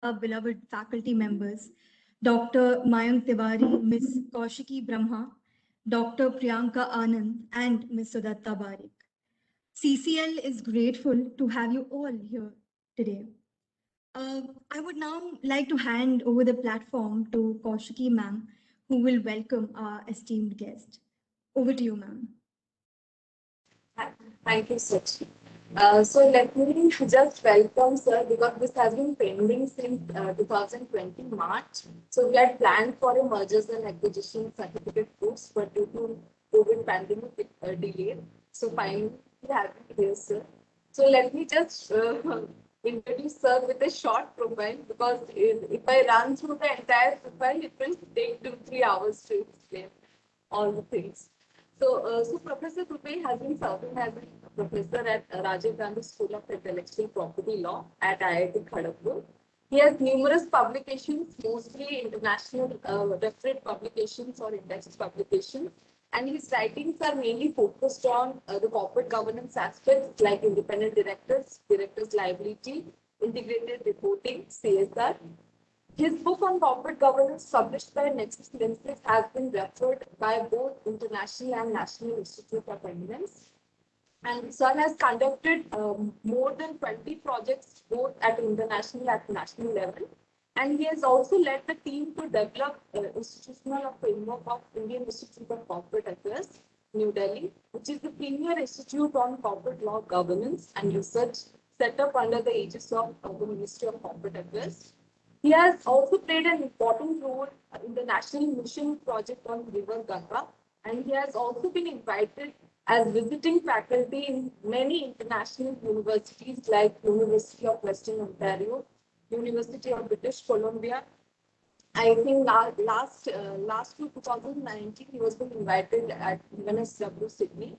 our beloved faculty members, Dr. Mayank Tiwari, Ms. Kaushiki Brahma, Dr. Priyanka Anand, and Ms. Sudatta Barik. CCL is grateful to have you all here today. I would now like to hand over the platform to Kaushiki ma'am, who will welcome our esteemed guest. Over to you, ma'am. Thank you, Sachi. So let me just welcome sir because this has been pending since 2020 March. So we had planned for a mergers and acquisition certificate course, but due to COVID pandemic it delayed. So finally we have it here, sir. So let me just introduce sir with a short profile because if I run through the entire profile, it will take 2-3 hours to explain all the things. So Professor Dube has been serving as a professor at Rajiv Gandhi School of Intellectual Property Law at IIT Kharagpur. He has numerous publications, mostly international referred publications or indexed publications, and his writings are mainly focused on the corporate governance aspects like independent directors, directors' liability, integrated reporting, CSR. His book on corporate governance, published by Nexus Lenses, has been referred by both international and national institute of eminence. And Sir has conducted more than 20 projects, both at international and national level. And he has also led the team to develop institutional framework of Indian Institute of Corporate Affairs, New Delhi, which is the premier institute on corporate law governance and research set up under the aegis of the Ministry of Corporate Affairs. He has also played an important role in the National Mission Project on River Ganga, and he has also been invited as visiting faculty in many international universities like University of Western Ontario, University of British Columbia. I think last to 2019, he was being invited at UNSW Sydney.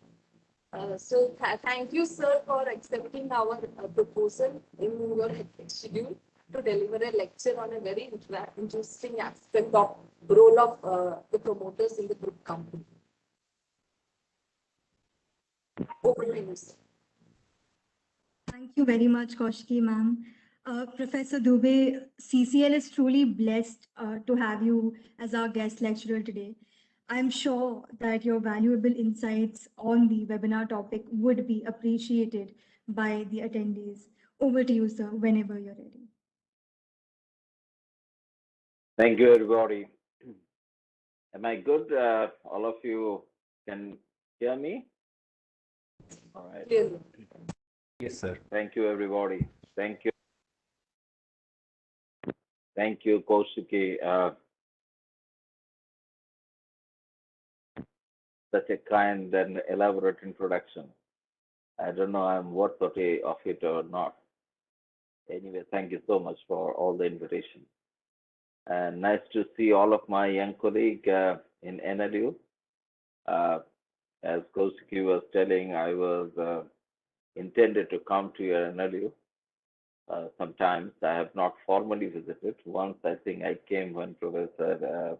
Thank you, sir, for accepting our proposal in your hectic schedule to deliver a lecture on a very interesting aspect of role of the promoters in the group company. Over to you, sir. Thank you very much, Kaushiki ma'am. Professor Dube, CCL is truly blessed to have you as our guest lecturer today. I'm sure that your valuable insights on the webinar topic would be appreciated by the attendees. Over to you, sir, whenever you're ready. Thank you, everybody. Am I good? All of you can hear me? All right. Yes, sir. Thank you, everybody. Thank you. Thank you, Kaushiki. Such a kind and elaborate introduction. I don't know I'm worth of it or not. Anyway, thank you so much for all the invitation. And nice to see all of my young colleagues in NLU. As Kaushiki was telling, I was intended to come to your NLU. Sometimes I have not formally visited. Once I think I came when Professor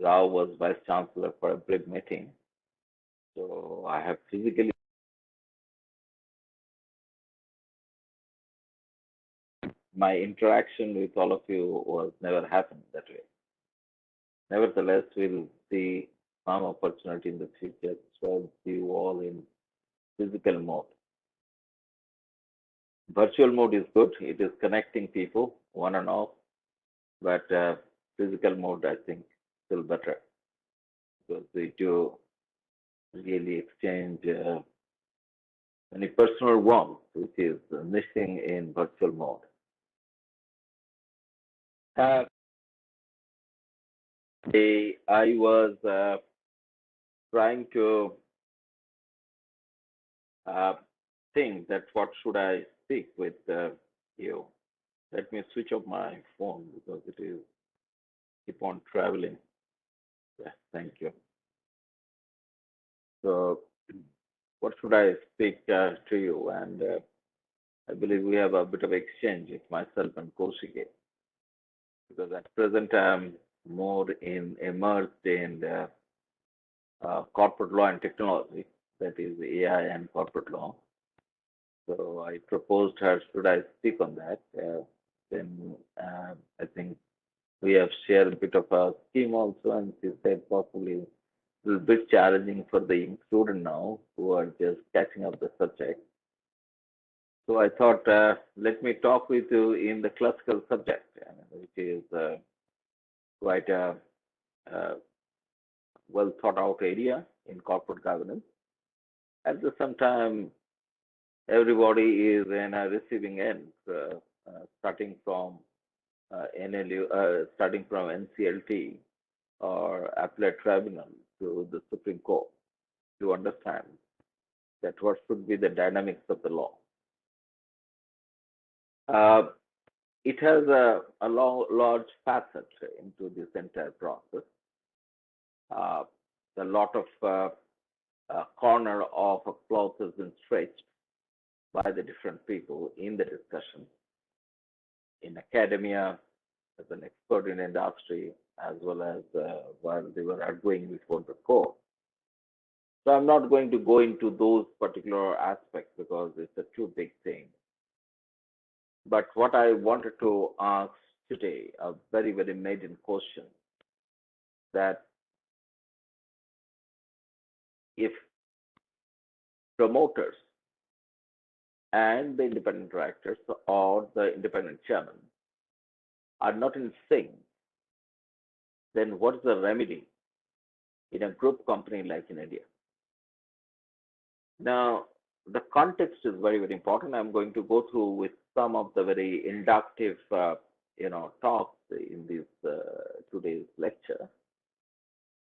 Rao was Vice Chancellor for a brief meeting. So I have physically my interaction with all of you was never happened that way. Nevertheless, we'll see some opportunity in the future. So I'll see you all in physical mode. Virtual mode is good. It is connecting people one and all, but physical mode, I think, still better because we do really exchange any personal warmth, which is missing in virtual mode. I was trying to think that what should I speak with you. Let me switch off my phone because it is keep on traveling. Yeah, thank you. So what should I speak to you? And I believe we have a bit of exchange with myself and Kaushiki because at present I'm more immersed in corporate law and technology, that is AI and corporate law. So I proposed her, should I speak on that? Then have shared a bit of a scheme also, and she said possibly a little bit challenging for the young student now who are just catching up the subject. So I thought, let me talk with you in the classical subject, which is quite a, well thought out area in corporate governance. At the same time, everybody is in a receiving end, starting from starting from NCLT or appellate tribunal to the Supreme Court to understand that what should be the dynamics of the law. It has a large facet into this entire process. A lot of corner of a cloth has been stretched by the different people in the discussion, in academia, as an expert in industry, as well as while they were arguing before the court. So I'm not going to go into those particular aspects because it's a too big thing. But what I wanted to ask today, a very, very maiden question, that if promoters and the independent directors or the independent chairman are not in sync, then what is the remedy in a group company like in India? Now, the context is very, very important. I'm going to go through with some of the very inductive, talks in this today's lecture.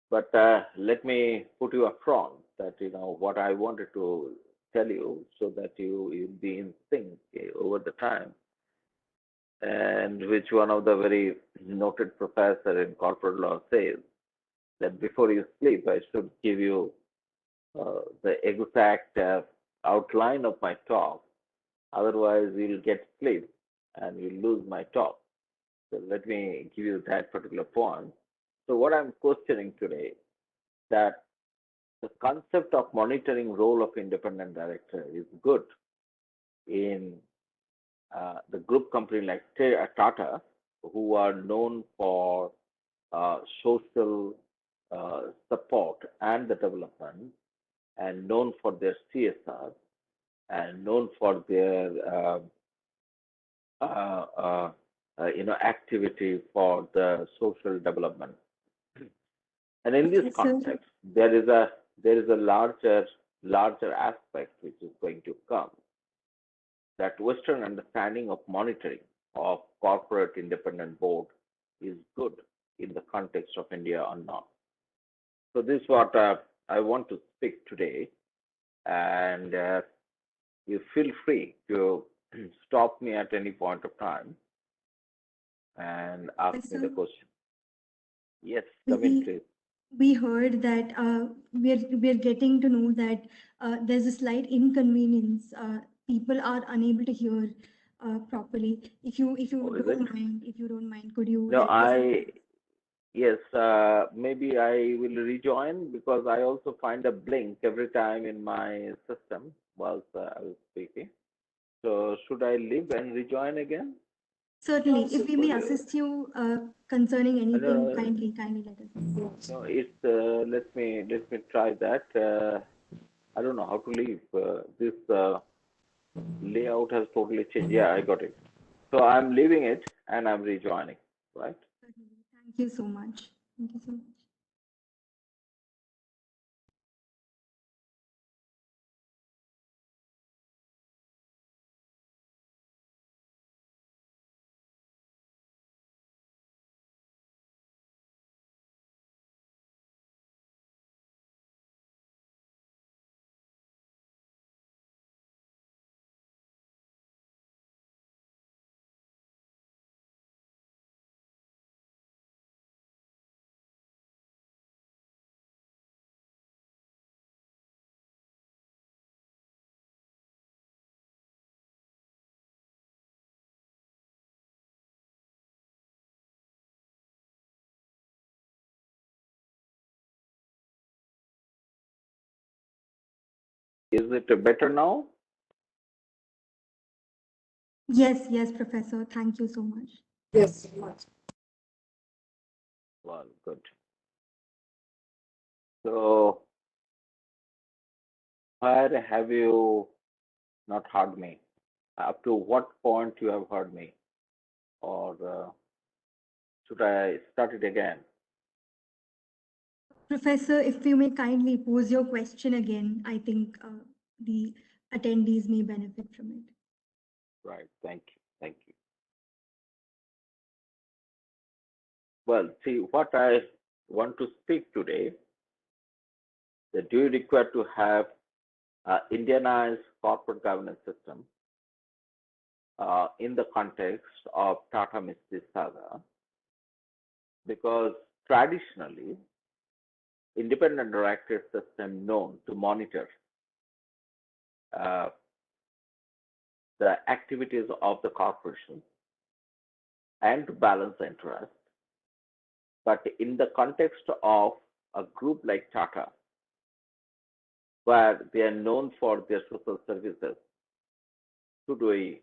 But let me put you up front that what I wanted to tell you, so that you'll be in sync over the time. And which one of the very noted professor in corporate law says that before you sleep, I should give you the exact outline of my talk. Otherwise, you'll get sleep and you'll lose my talk. So let me give you that particular point. So what I'm questioning today, that the concept of monitoring role of independent director is good in the group company like Tata, who are known for social support and the development, and known for their CSR, and known for their activity for the social development. And in this context, there is a larger aspect which is going to come, that Western understanding of monitoring of corporate independent board is good in the context of India or not. So this is what I want to speak today, and you feel free to stop me at any point of time and ask me the question. Yes, come in, please. We heard that we're getting to know that there's a slight inconvenience. People are unable to hear properly. If you don't mind, could you? No, yes, maybe I will rejoin, because I also find a blink every time in my system whilst I was speaking. So should I leave and rejoin again? Certainly. If we may assist you concerning anything, kindly let us know. No, it's let me try that. I don't know how to leave. This layout has totally changed. Yeah, I got it. So I'm leaving it and I'm rejoining, right? Certainly. Thank you so much. Thank you so much. Is it better now? Yes, Professor. Thank you so much. Yes, so much. Well, good. So, where have you not heard me? Up to what point you have heard me? Or should I start it again? Professor, if you may kindly pose your question again, I think the attendees may benefit from it. Right. Thank you. Thank you. Well, see, what I want to speak today, that do you require to have an Indianized corporate governance system in the context of Tata-Mistry Saga? Because traditionally, independent directed system known to monitor uh, the activities of the corporation and to balance interest. But in the context of a group like Tata, where they are known for their social services, should we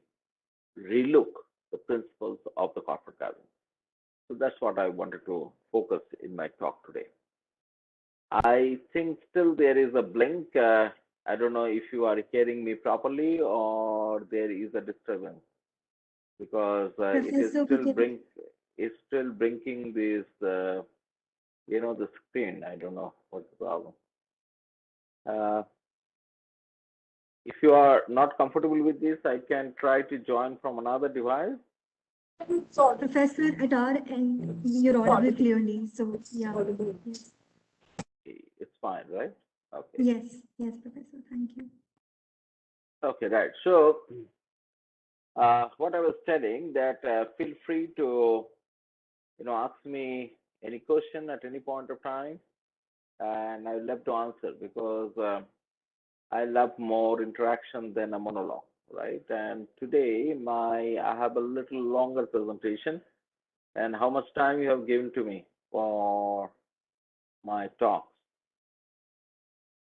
relook the principles of the corporate governance? So that's what I wanted to focus in my talk today. I think still there is a blink. I don't know if you are hearing me properly or there is a disturbance, because it is Professor, still blinking this, the screen. I don't know what's the problem. If you are not comfortable with this, I can try to join from another device. Professor, at our end, you're audible clearly. So, yeah. Yes, It's fine, right? Okay. yes, Professor. Thank you. Okay, right. So, what I was telling that feel free to, ask me any question at any point of time, and I love to answer because I love more interaction than a monologue, right? And today, I have a little longer presentation. And how much time you have given to me for my talks?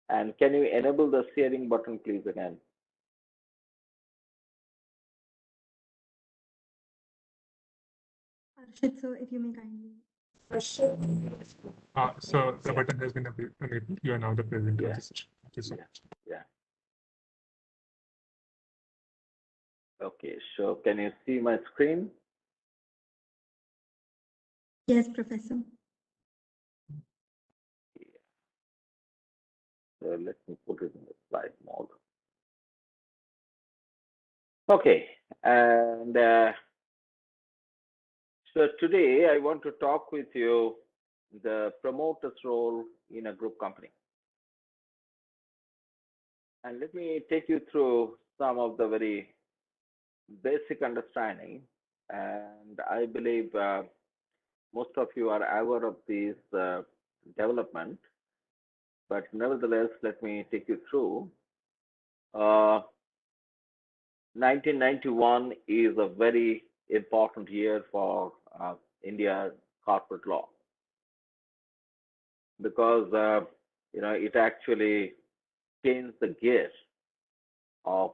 And can you enable the sharing button, please, again? Arshit, sir, if you may kindly. So the button has been enabled. You are now the presenter of Yeah. the session. Thank you so much. Yeah. Okay, so can you see my screen? Yes, Professor. So let me put it in the slide mode. Okay, and so today I want to talk with you the promoter's role in a group company. And let me take you through some of the very basic understanding. And I believe most of you are aware of this development, but nevertheless, let me take you through. 1991 is a very important year for India corporate law because it actually changed the gear of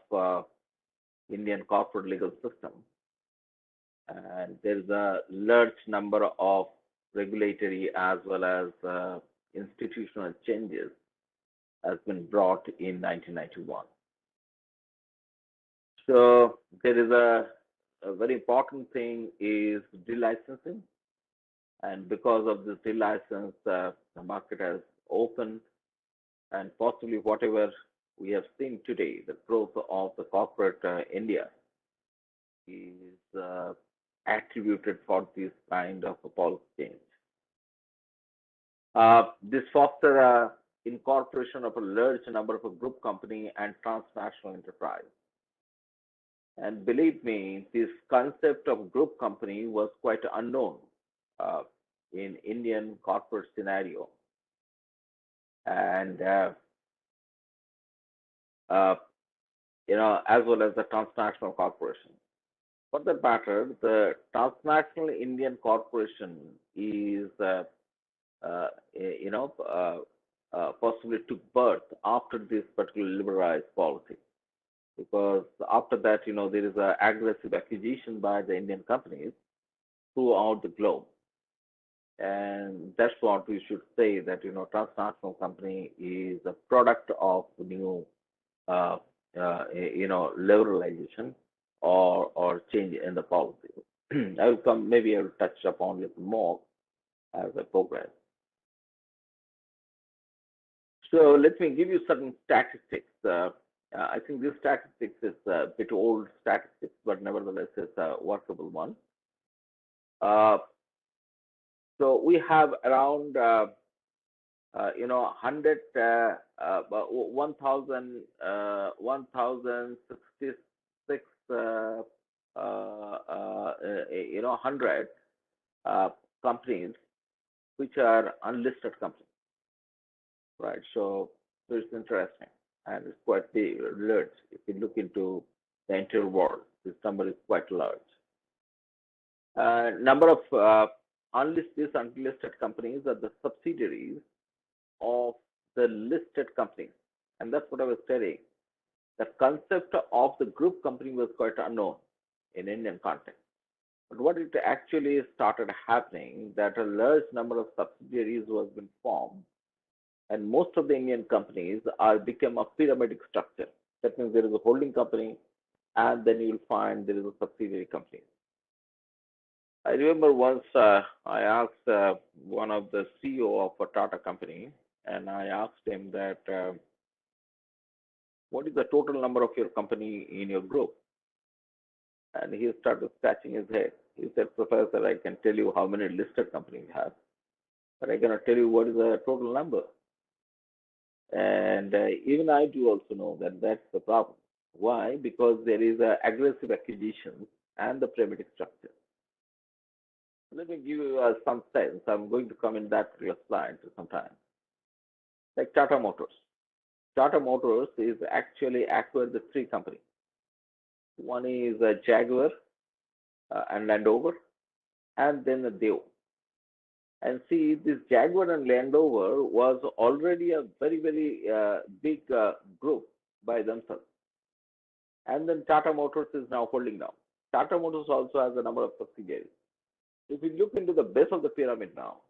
Indian corporate legal system, and there's a large number of regulatory as well as institutional changes has been brought in 1991. So there is a very important thing is delicensing, and because of this delicense, the market has opened, and possibly whatever we have seen today, the growth of the corporate India is attributed for this kind of a policy change. This foster incorporation of a large number of a group company and transnational enterprise. And believe me, this concept of group company was quite unknown in Indian corporate scenario. And, as well as the transnational corporation. For that matter, the transnational Indian corporation is, possibly took birth after this particular liberalized policy. Because after that, there is an aggressive acquisition by the Indian companies throughout the globe. And that's what we should say, that transnational company is a product of new uh, liberalization or change in the policy. I will come, maybe I will touch upon it more as I progress. So let me give you certain statistics. I think this statistics is a bit old statistics, but nevertheless it's a workable one. So we have around 100 1066 100 companies which are unlisted companies, right? So it's interesting and it's quite large. If you look into the entire world, this number is quite large. Number of unlisted companies are the subsidiaries of the listed companies. And that's what I was saying. The concept of the group company was quite unknown in Indian context. But what it actually started happening, that a large number of subsidiaries was been formed, and most of the Indian companies are become a pyramidal structure. That means there is a holding company, and then you will find there is a subsidiary company. I remember once I asked one of the CEO of a Tata company, and I asked him that, what is the total number of your company in your group? And he started scratching his head. He said, Professor, I can tell you how many listed companies we have, but I cannot tell you what is the total number. And even I do also know that that's the problem. Why? Because there is aggressive acquisition and the pyramid structure. Let me give you some sense. I'm going to come in that particular slide sometime. Like Tata Motors. Tata Motors is actually acquired the three companies. One is Jaguar and Land Rover, and then the Deo. And see, this Jaguar and Land Rover was already a very, very big group by themselves. And then Tata Motors is now holding down. Tata Motors also has a number of subsidiaries. If you look into the base of the pyramid now,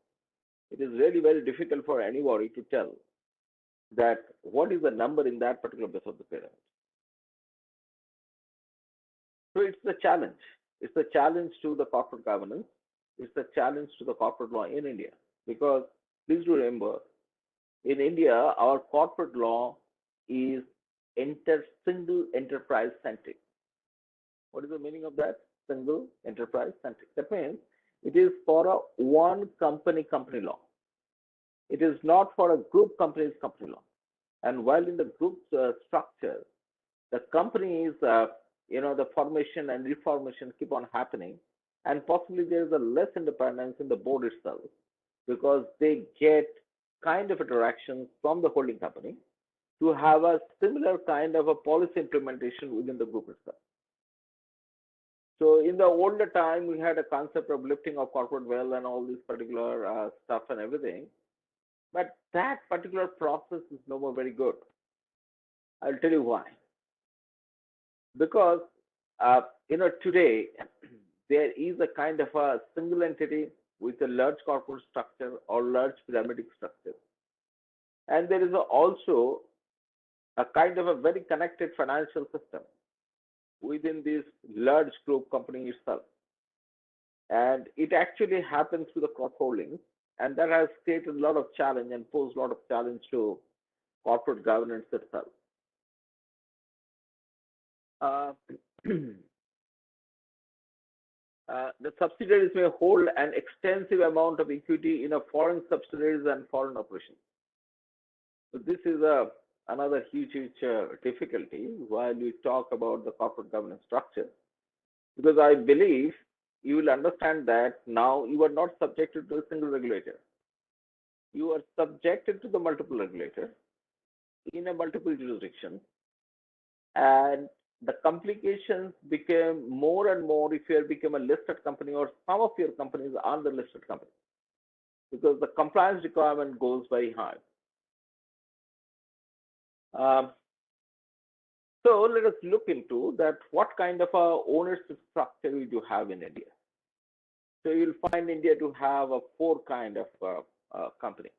it is really very difficult for anybody to tell that what is the number in that particular base of the pyramid. So it's a challenge. It's a challenge to the corporate governance. It's a challenge to the corporate law in India. Because please do remember, in India, our corporate law is single enterprise centric. What is the meaning of that? Single enterprise centric. That means it is for a one company law. It is not for a group company's company law. And while in the group structure, the companies, the formation and reformation keep on happening, and possibly there is a less independence in the board itself because they get kind of a direction from the holding company to have a similar kind of a policy implementation within the group itself. So in the older time, we had a concept of lifting of corporate wealth and all this particular stuff and everything. But that particular process is no more very good. I'll tell you why. Because, today, there is a kind of a single entity with a large corporate structure or large pyramidal structure. And there is also a kind of a very connected financial system within this large group company itself. And it actually happens through the cross holdings, and that has created a lot of challenge and posed a lot of challenge to corporate governance itself. The subsidiaries may hold an extensive amount of equity in a foreign subsidiaries and foreign operations. So this is another huge difficulty while we talk about the corporate governance structure, because I believe you will understand that now you are not subjected to a single regulator. You are subjected to the multiple regulators in a multiple jurisdiction, and the complications became more and more if you have become a listed company or some of your companies are the listed companies, because the compliance requirement goes very high. So let us look into that what kind of a ownership structure we do have in India. So you'll find India to have a four kind of company.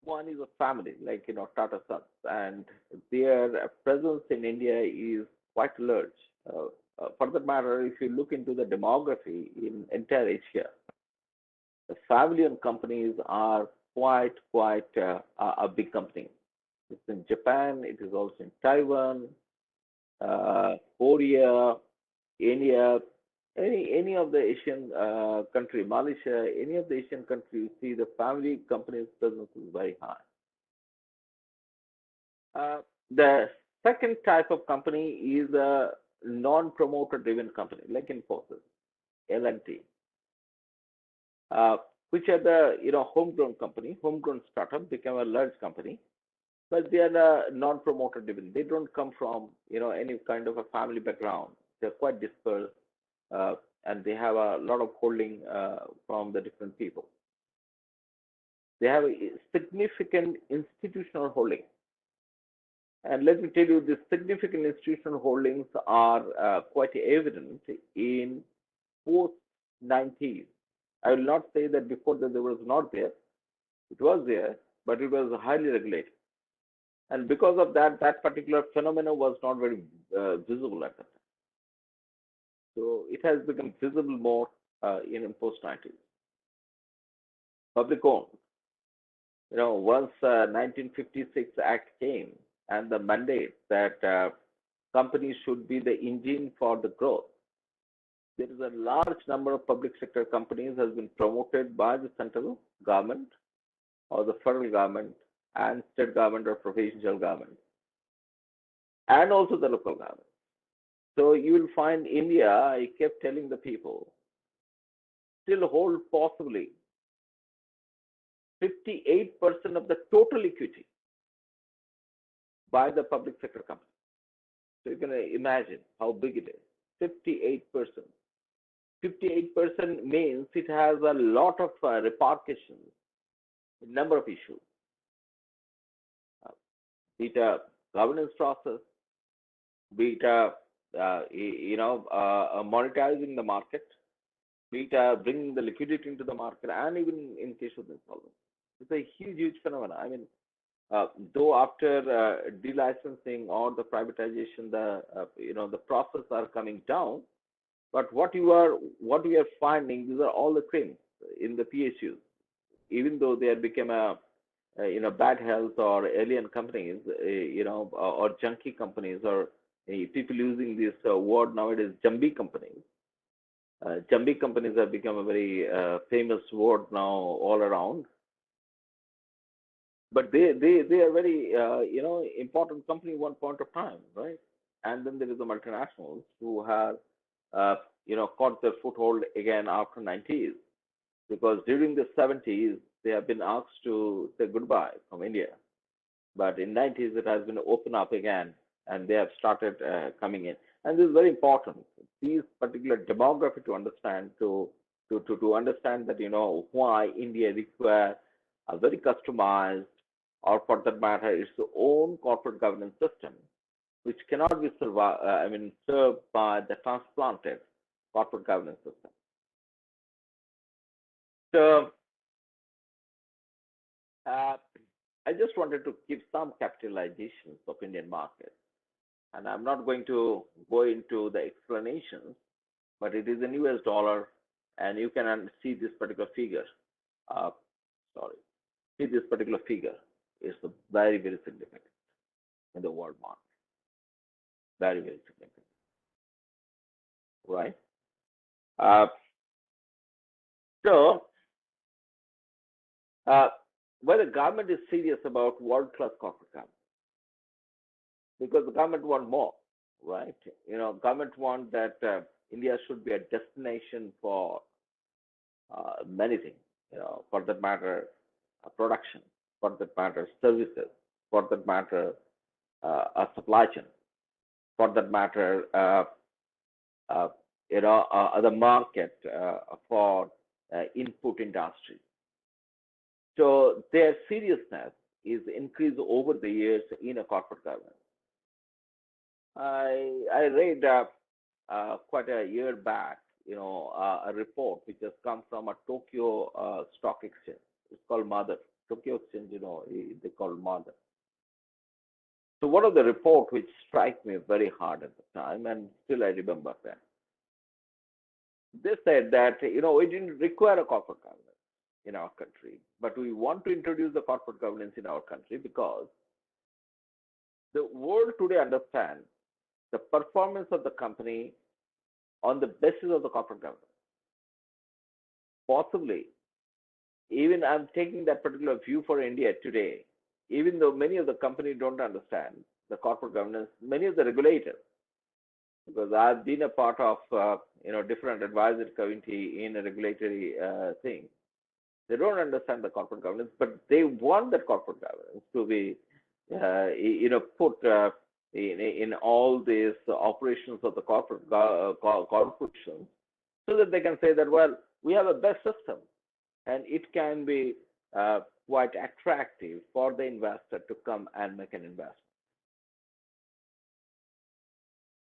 One is a family, like Tata Sons, and their presence in India is quite large. For that matter, if you look into the demography in entire Asia, the family-owned companies are quite a big company. It's in Japan, it is also in Taiwan, Korea, India, any of the Asian country, Malaysia, any of the Asian countries, you see the family companies' presence is very high. The second type of company is a non-promoter driven company, like Infosys, L&T, which are the homegrown company, homegrown startup, become a large company, but they are non-promoter driven. They don't come from any kind of a family background. They're quite dispersed, and they have a lot of holding from the different people. They have a significant institutional holding. And let me tell you, the significant institutional holdings are quite evident in post-90s. I will not say that before that there was not there. It was there, but it was highly regulated. And because of that, that particular phenomenon was not very visible at that time. So it has become visible more in post-90s. Public owned. Once 1956 Act came and the mandate that companies should be the engine for the growth, there is a large number of public sector companies has been promoted by the central government or the federal government and state government or provincial government, and also the local government. So you will find India, I kept telling the people, still hold possibly 58% of the total equity by the public sector company. So you can imagine how big it is. 58%. 58% means it has a lot of repercussions, a number of issues. Be it a governance process, be it monetizing the market, be it bringing the liquidity into the market, and even in case of insolvency. It's a huge phenomenon. I mean, though after delicensing or the privatization, the process are coming down, but what we are finding, these are all the creams in the PSUs, even though they have become a bad health or alien companies, or junky companies, or people using this word nowadays, Jambi companies. Jambi companies have become a very famous word now all around. But they are very important company at one point of time, right? And then there is the multinationals who have caught their foothold again after 90s, because during the 70s they have been asked to say goodbye from India, but in 90s it has been opened up again, and they have started coming in. And this is very important. These particular demography to understand to understand that why India requires a very customized, or for that matter, its own corporate governance system, which cannot be served by the transplanted corporate governance system. So I just wanted to give some capitalizations of Indian market, and I'm not going to go into the explanations, but it is in US dollar, and you can see this particular figure. See this particular figure is very significant in the world market. Very significant, right? Whether the government is serious about world-class corporate governance, because the government want more, right? Government want that India should be a destination for many things. For that matter, production. For that matter, services. For that matter, a supply chain. For that matter, the market for input industry. So their seriousness is increased over the years in a corporate governance. I read quite a year back a report which has come from a Tokyo stock exchange. It's called Mother. Tokyo exchange, they call Mother. So one of the report which struck me very hard at the time, and still I remember that. They said that, we didn't require a corporate governance in our country, but we want to introduce the corporate governance in our country because the world today understands the performance of the company on the basis of the corporate governance. Possibly, even I'm taking that particular view for India today, even though many of the companies don't understand the corporate governance, many of the regulators, because I've been a part of, different advisory committee in a regulatory thing. They don't understand the corporate governance, but they want the corporate governance to be, put in all these operations of the corporations, so that they can say that, well, we have a best system, and it can be quite attractive for the investor to come and make an investment.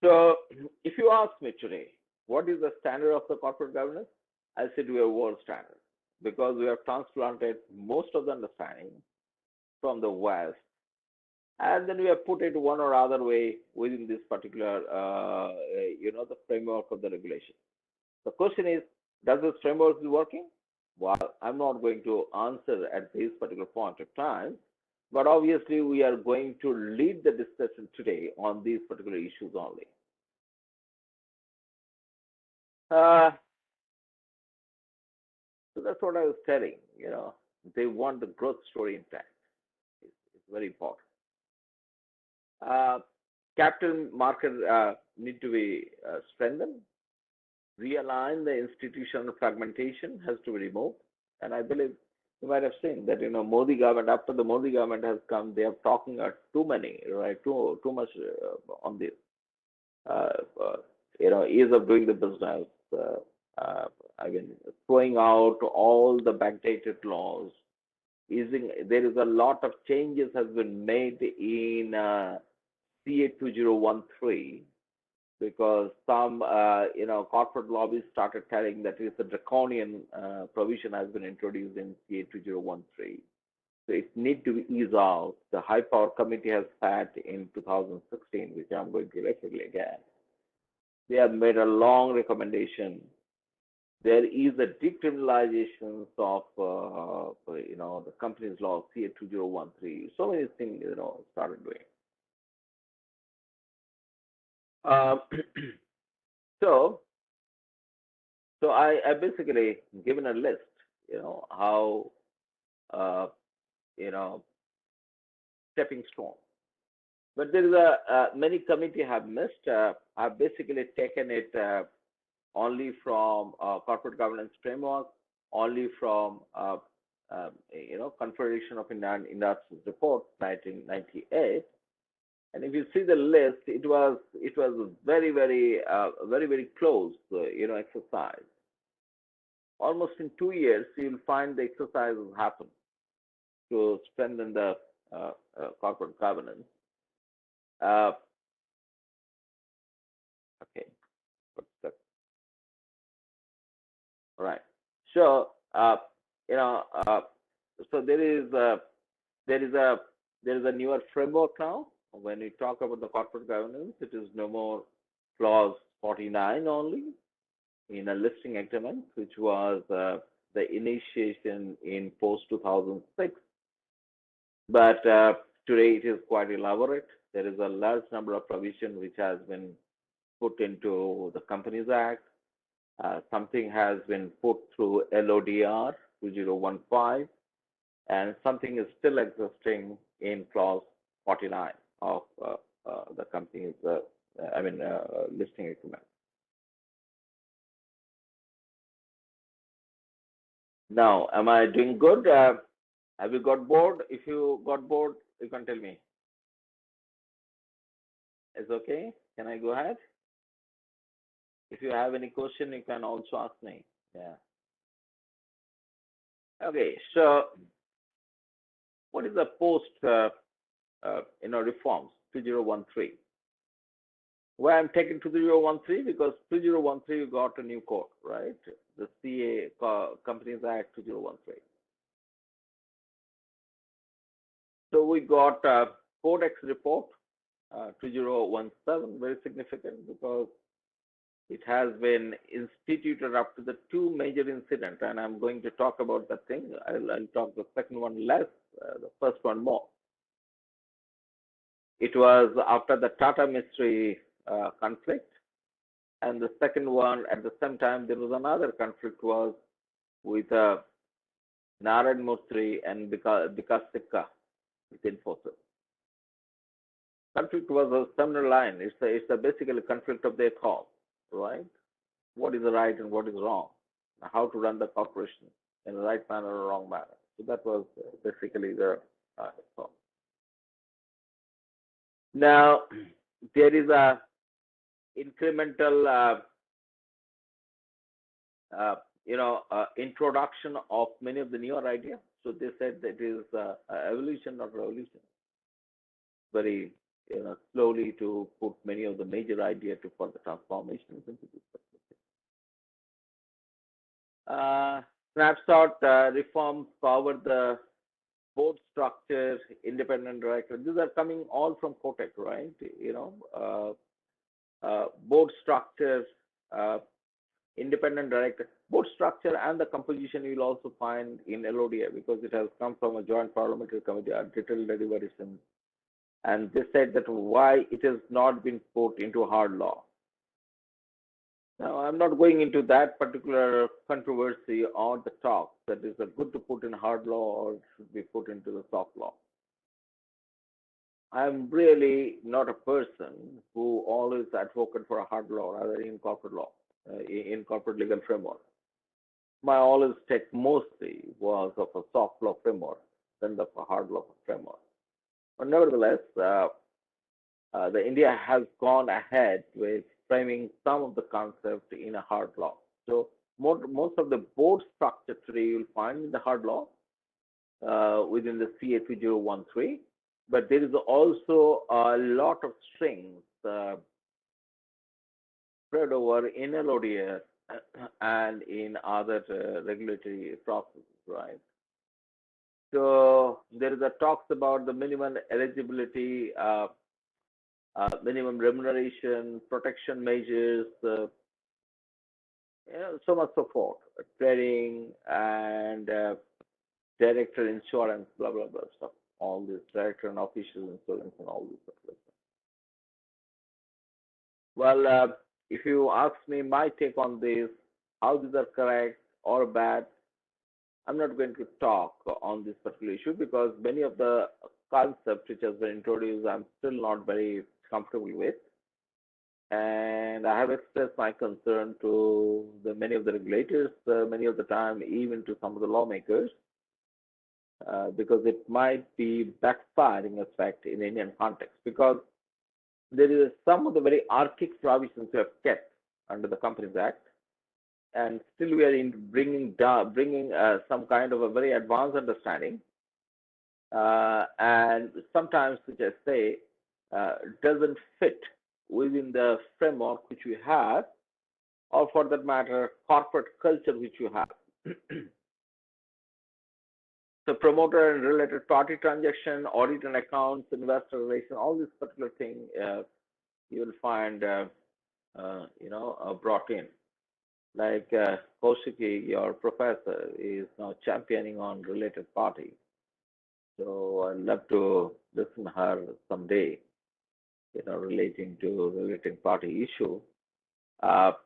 So, if you ask me today, what is the standard of the corporate governance? I said we are world standard, because we have transplanted most of the understanding from the West, and then we have put it one or other way within this particular, the framework of the regulation. The question is, does this framework is working? Well, I'm not going to answer at this particular point of time, but obviously we are going to lead the discussion today on these particular issues only. So that's what I was telling, they want the growth story intact. It's very important. Capital market need to be strengthened. Realign the institutional fragmentation has to be removed. And I believe you might have seen that, Modi government, after the Modi government has come, they are talking too much on this. Ease of doing the business. Throwing out all the backdated laws. There is a lot of changes has been made in CA 2013, because some corporate lobbies started telling that it's a draconian provision has been introduced in CA 2013. So it needs to be eased out. The High Power Committee has sat in 2016, which I'm going to refer again. They have made a long recommendation. There is a decriminalization of the company's law, CA 2013. So many things started doing. So I basically given a list, how stepping stone. But there is many committee have missed. I've basically taken it only from corporate governance framework, only from Confederation of Indian Industries report 1998. And if you see the list, it was very, very, very, very close, exercise. Almost in 2 years, you'll find the exercises happen to strengthen the corporate governance. Okay, what's that? All right. So so there is a newer framework now. When we talk about the corporate governance, it is no more clause 49 only in a listing agreement, which was the initiation in post 2006. But today it is quite elaborate. There is a large number of provisions which has been put into the Companies Act. Something has been put through LODR 2015, and something is still existing in clause 49 of the company's, listing agreement. Now, am I doing good? Have you got bored? If you got bored, you can tell me. It's okay? Can I go ahead? If you have any question, you can also ask me. Yeah. Okay, so what is the post, reforms 2013? Why I'm taking 2013? Because 2013 you got a new code, right? The Companies Act 2013. So we got Codex report 2017, very significant because it has been instituted after the two major incidents, and I'm going to talk about that thing. I'll talk the second one less, the first one more. It was after the Tata-Mistry conflict, and the second one at the same time there was another conflict was with Narayan Murthy and Vikas Sikka with Infosys. Conflict was a seminal line. It's a basically conflict of their thought, right? What is right and what is wrong, how to run the corporation in the right manner or wrong manner. So that was basically the thought. Now there is a incremental introduction of many of the newer ideas. So they said that it is evolution, not revolution. Very slowly to put many of the major ideas to further transformations into this perspective. Snapshot reforms cover the board structure, independent director. These are coming all from Kotak, right? Board structure, independent director, board structure, and the composition you will also find in LODA because it has come from a joint parliamentary committee, a detailed deliberation. And they said that why it has not been put into hard law. Now, I'm not going into that particular controversy or the talk that is it good to put in hard law or should be put into the soft law. I'm really not a person who always advocate for a hard law rather in corporate law, in corporate legal framework. My always take mostly was of a soft law framework than of a hard law framework. But nevertheless, the India has gone ahead with framing some of the concept in a hard law. So most of the board structure today you'll find in the hard law within the CA 2013, but there is also a lot of strings spread over in LODA and in other regulatory processes, right? So there is a talks about the minimum eligibility, minimum remuneration, protection measures, so much so forth, trading and director insurance, blah, blah, blah stuff, all this director and official insurance and all this stuff. Well, if you ask me my take on this, how these are correct or bad, I'm not going to talk on this particular issue because many of the concepts which have been introduced, I'm still not very comfortable with. And I have expressed my concern to many of the regulators, many of the time, even to some of the lawmakers, because it might be backfiring effect in Indian context. Because there is some of the very archaic provisions we have kept under the Companies Act, and still we are bringing some kind of a very advanced understanding, and sometimes, which I say, doesn't fit within the framework which we have, or for that matter, corporate culture which you have. So promoter and related party transaction, audit and accounts, investor relation, all these particular things you will find, brought in. Like Kaushiki, your professor, is now championing on related party. So I'd love to listen to her someday, relating to related party issue. So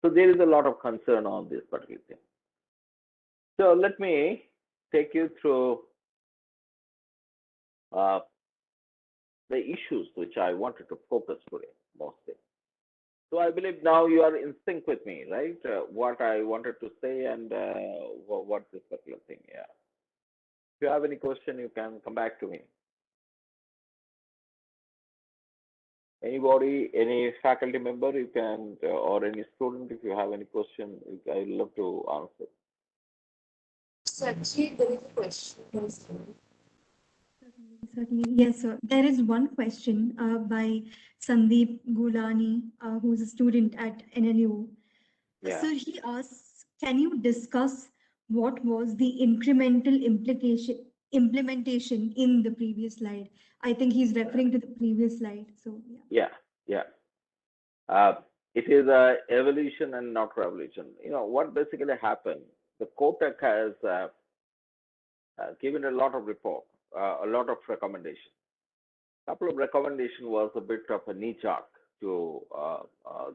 there is a lot of concern on this particular thing. So let me take you through the issues which I wanted to focus today mostly. So I believe now you are in sync with me, right? What I wanted to say and what this particular thing, yeah. If you have any question, you can come back to me. Anybody, any faculty member, you can, or any student, if you have any question, I'd love to answer. Sachi, there is a question from student. Certainly. Yes, sir. There is one question by Sandeep Gulani, who's a student at NLU. Yeah. Sir, he asks, can you discuss what was the incremental implementation in the previous slide? I think he's referring to the previous slide. So, yeah. Yeah. Uh, it is a evolution and not revolution. What basically happened, the Kotak has given a lot of report, a lot of recommendations. Couple of recommendation was a bit of a knee jerk to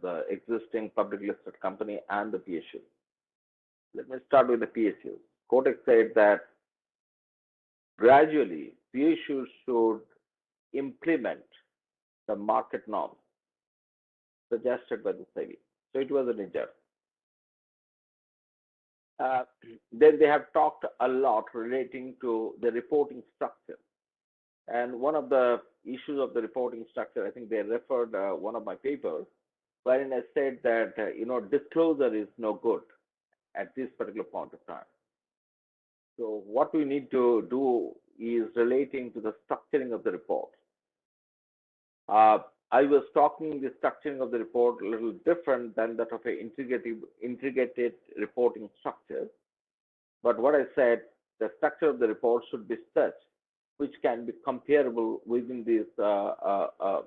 the existing public listed company and the PSU. Let me start with the PSU. Kotak said that gradually PSU should implement the market norms suggested by the SEBI. So it was a knee jerk. Then they have talked a lot relating to the reporting structure. And one of the issues of the reporting structure, I think they referred one of my papers, wherein I said that disclosure is no good at this particular point of time. So what we need to do is relating to the structuring of the report. I was talking the structuring of the report a little different than that of an integrated reporting structure. But what I said, the structure of the report should be such which can be comparable within these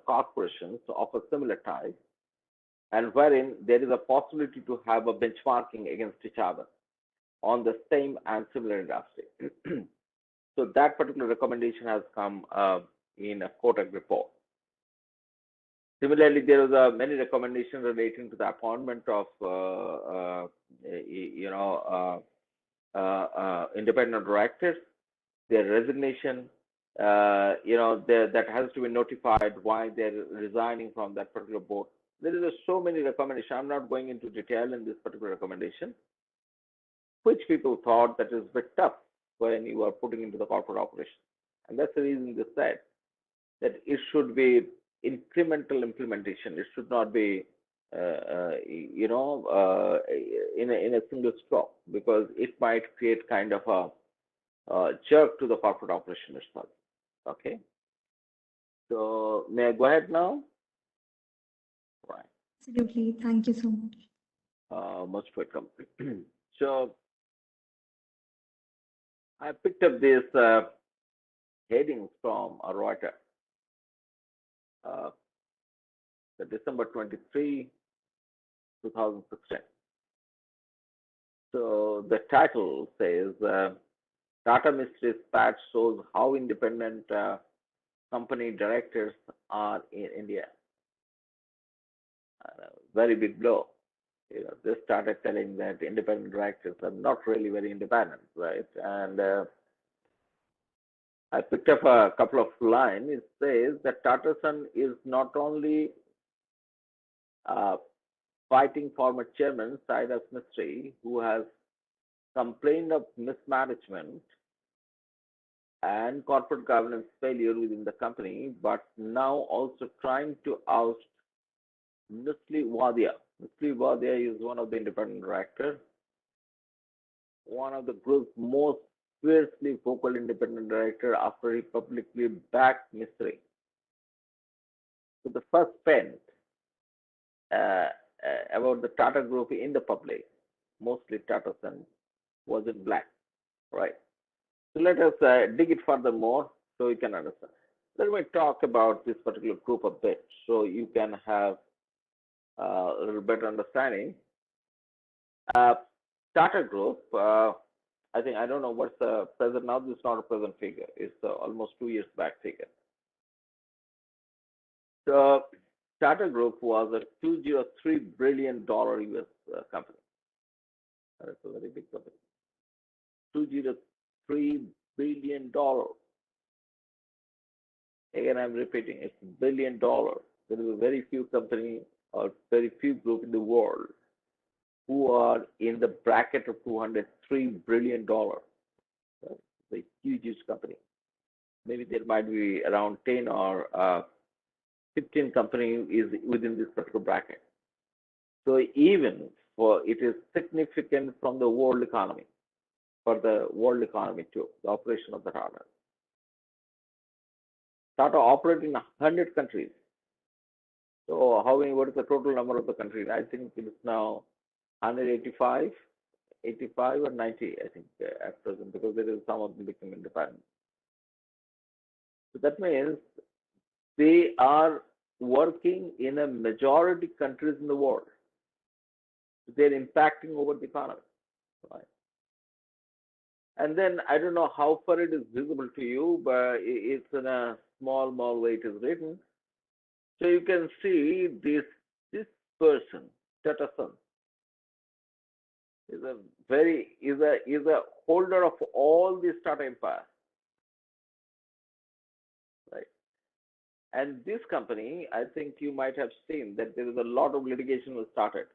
corporations of a similar type, and wherein there is a possibility to have a benchmarking against each other on the same and similar industry. So that particular recommendation has come in a Kotak report. Similarly, there was many recommendations relating to the appointment of independent directors, their resignation, that has to be notified why they're resigning from that particular board. There is so many recommendations. I'm not going into detail in this particular recommendation, which people thought that is a bit tough when you are putting into the corporate operation. And that's the reason they said that it should be incremental implementation. It should not be, in a single stroke, because it might create kind of a jerk to the corporate operation itself. Okay. So may I go ahead now? Right. Absolutely. Thank you so much. Most welcome. So I picked up these headings from a Reuters, the December 23, 2016. So the title says, Tata-Mistry Spat shows how independent company directors are in India. Very big blow. They started telling that independent directors are not really very independent, right? And I picked up a couple of lines. It says that Tata Son is not only fighting former chairman Tata-Mistry, who has complained of mismanagement and corporate governance failure within the company, but now also trying to oust Nusli Wadia. Nusli Wadia is one of the independent directors, one of the group's most fiercely vocal independent director after he publicly backed Mistry. So the first pen about the Tata Group in the public, mostly Tata Sons, was in black, right? So let us dig it furthermore so you can understand. Let me talk about this particular group a bit so you can have a little better understanding. Tata Group, I think, I don't know what's the present now. This is not a present figure. It's almost 2 years back figure. So Tata Group was a $203 billion US company. That's a very big company. $203 billion. Again, I'm repeating, it's $1 billion. There is a very few company or very few group in the world who are in the bracket of $203 billion. It's a huge company. Maybe there might be around 10 or 15 companies is within this particular bracket. So even for it is significant from the world economy, for the world economy too, the operation of the Tata. Tata operates in 100 countries. So what is the total number of the countries? I think it is now 185, 85 or 90, I think, at present, because there is some of them becoming independent. So that means they are working in a majority countries in the world. They're impacting over the economy. Right? And then I don't know how far it is visible to you, but it's in a small way it is written. So you can see this person, Tata Son, is a holder of all these Tata empire. Right. And this company, I think you might have seen that there is a lot of litigation was started.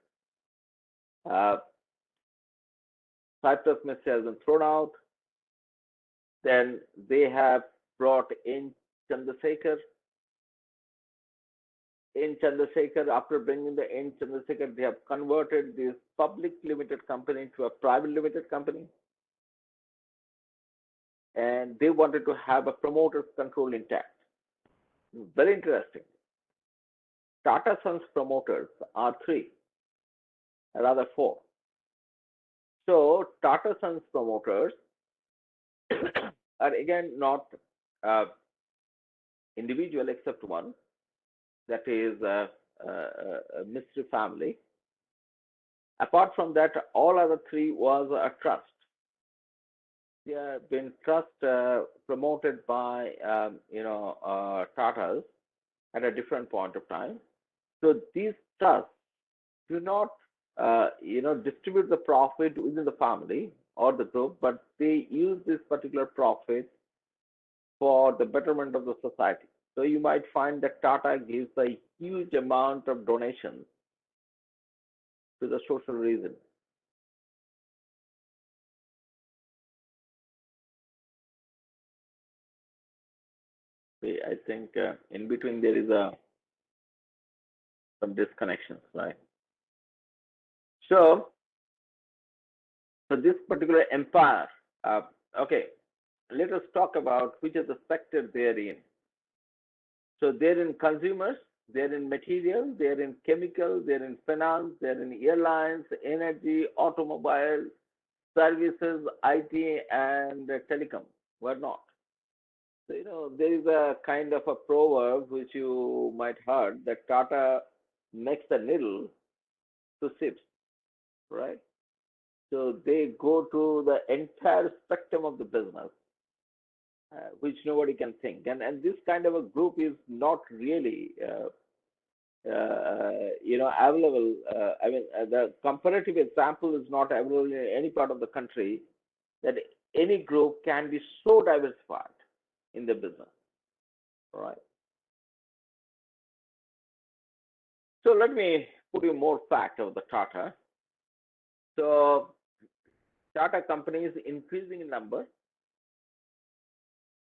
Tata-Mistry has been thrown out. Then they have brought in Chandrasekhar. In Chandrasekhar, after bringing the N Chandrasekhar, they have converted this public limited company to a private limited company. And they wanted to have a promoter's control intact. Very interesting. Tata Sons promoters are 3, rather 4. So Tata Sons promoters are again not individual except one, that is a Mistry family. Apart from that, all other 3 was a trust. They have been trust promoted by Tatas at a different point of time. So these trusts do not distribute the profit within the family or the group, but they use this particular profit for the betterment of the society. So you might find that Tata gives a huge amount of donations to the social reason. I think in between there is some disconnections, right? So this particular empire, okay, let us talk about which are the sectors they're in. So they're in consumers, they're in materials, they're in chemicals, they're in finance, they're in airlines, energy, automobile, services, IT, and telecom. Why not? So, there is a kind of a proverb which you might heard that Tata makes the needle to ships, right? So they go to the entire spectrum of the business, which nobody can think. And this kind of a group is not really, available. The comparative example is not available in any part of the country that any group can be so diversified in the business, right? So let me put you more fact of the Tata. So Tata companies increasing in number,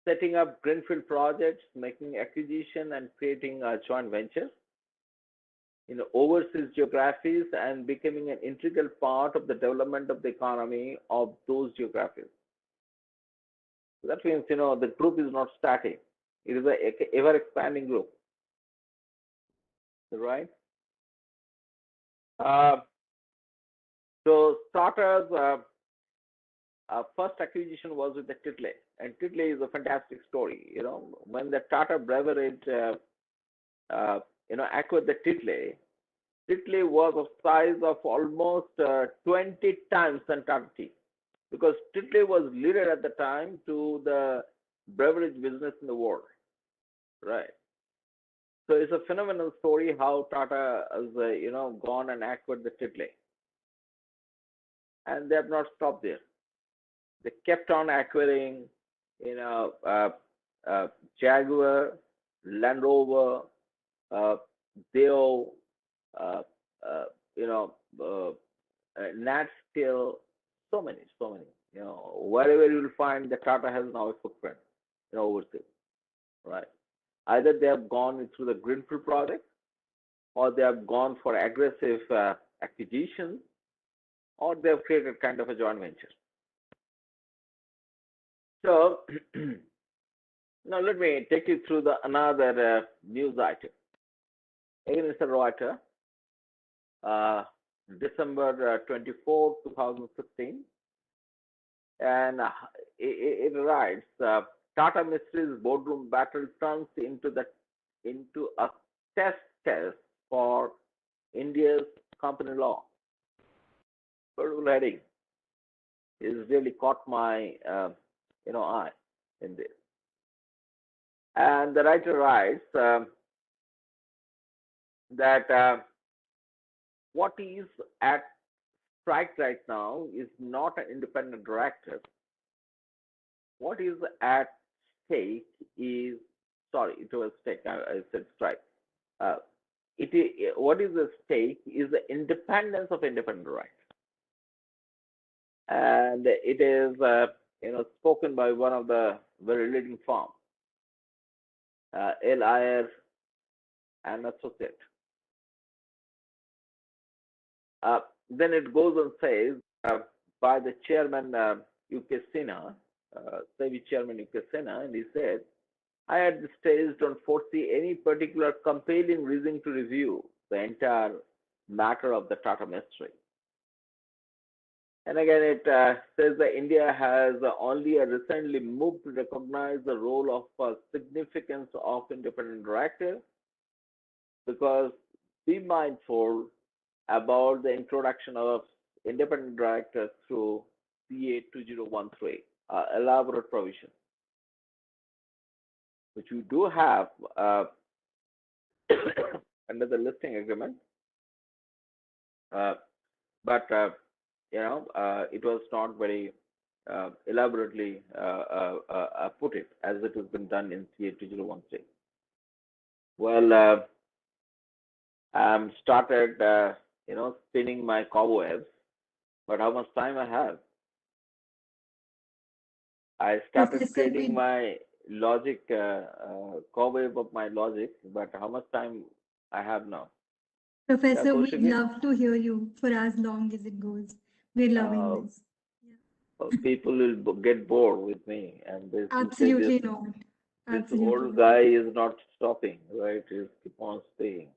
setting up greenfield projects, making acquisition and creating joint ventures in overseas geographies and becoming an integral part of the development of the economy of those geographies. So that means, the group is not static. It is an ever expanding group, right? So Tata's first acquisition was with the Titley, and Titley is a fantastic story. When the Tata Beverage, acquired the Titley, Titley was of size of almost 20 times than Tata Tea, because Titley was leader at the time to the beverage business in the world, right? So it's a phenomenal story how Tata has, gone and acquired the Titley, and they have not stopped there. They kept on acquiring, Jaguar, Land Rover, Deo, Nat Skill, so many. Wherever you will find the Tata has now a footprint, overseas, right? Either they have gone through the greenfield project, or they have gone for aggressive acquisitions, or they have created kind of a joint venture. So Now let me take you through another news item. Again, it's a Reuters, December 24, 2016, and it writes, Tata-Mistry's boardroom battle turns into a test case for India's company law. Beautiful heading. It's really caught my eye in this. And the writer writes that what is at strike right now is not an independent director. What is at stake is, sorry, it was stake, I said strike. What is at stake is the independence of independent director. And it is, spoken by one of the very leading firms, L. and Associate. Then it goes and says by the chairman UK Sinha, SEBI chairman UK Sinha, and he said, I at this stage don't foresee any particular compelling reason to review the entire matter of the Tata-Mistry. And again, it says that India has only recently moved to recognize the role of significance of independent director, because be mindful about the introduction of independent directors through CA 2013, elaborate provision, which we do have under the listing agreement, but it was not very elaborately put it as it has been done in CA 2013. Well, I'm started spinning my cobwebs, but how much time I have? I started Professor, creating my logic, cobweb of my logic, but how much time I have now? Professor, we'd Kaushiki? love to hear you for as long as it goes. We're loving this. People will get bored with me, and they will say Absolutely not. this Absolutely old not. guy is not stopping, right? He's keep on staying.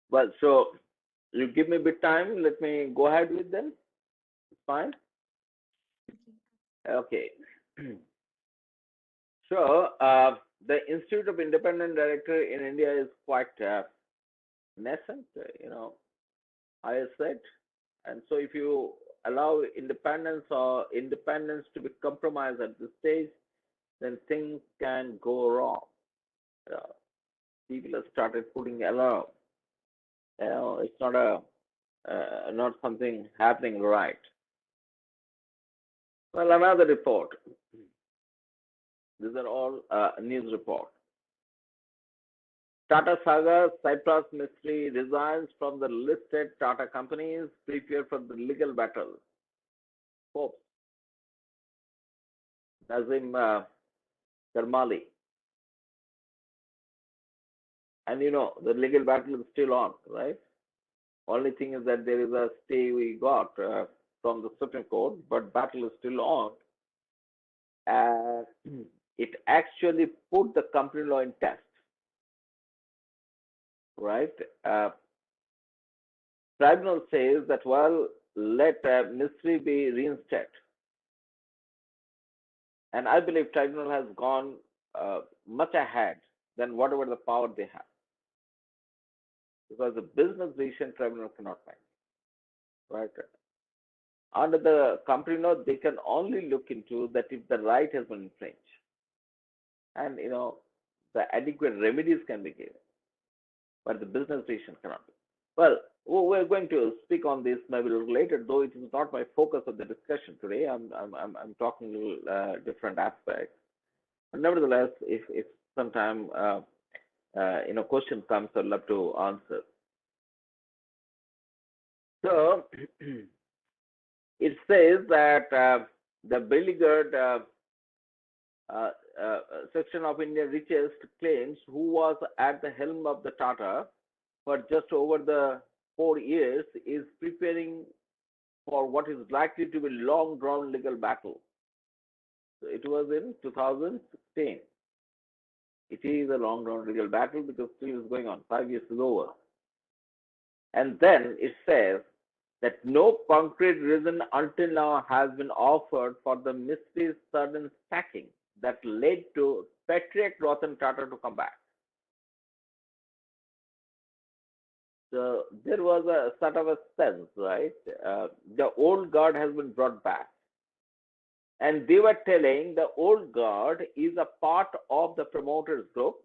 Well, so you give me a bit time. Let me go ahead with them. It's fine. Okay. So the Institute of Independent Director in India is quite nascent, I said. And so if you allow independence to be compromised at this stage, then things can go wrong. People have started putting alarm. It's not something happening right. Well, another report. These are all news reports. Tata Saga, Tata-Mistry resigns from the listed Tata companies, prepare for the legal battle. Prof. Nazim Karmali. And the legal battle is still on, right? Only thing is that there is a stay we got from the Supreme Court, but battle is still on. It actually put the company law in test, right? Tribunal says that, well, let Mistry be reinstated. And I believe tribunal has gone much ahead than whatever the power they have. Because the business decision tribunal cannot make, right? Under the company law, they can only look into that if the right has been infringed. And, the adequate remedies can be given. But the business decision cannot be. Well, we're going to speak on this maybe a little later, though it is not my focus of the discussion today. I'm talking a little different aspects. But nevertheless, if sometime question comes, I'd love to answer. So it says that the beleaguered section of India richest claims who was at the helm of the Tata for just over the 4 years is preparing for what is likely to be long-drawn legal battle. So it was in 2016. It is a long-drawn legal battle because still is going on. 5 years is over. And then it says that no concrete reason until now has been offered for the Mistry sudden sacking that led to Patriarch Ratan Tata to come back. So there was a sort of a sense, right? The old guard has been brought back. And they were telling the old guard is a part of the promoters group.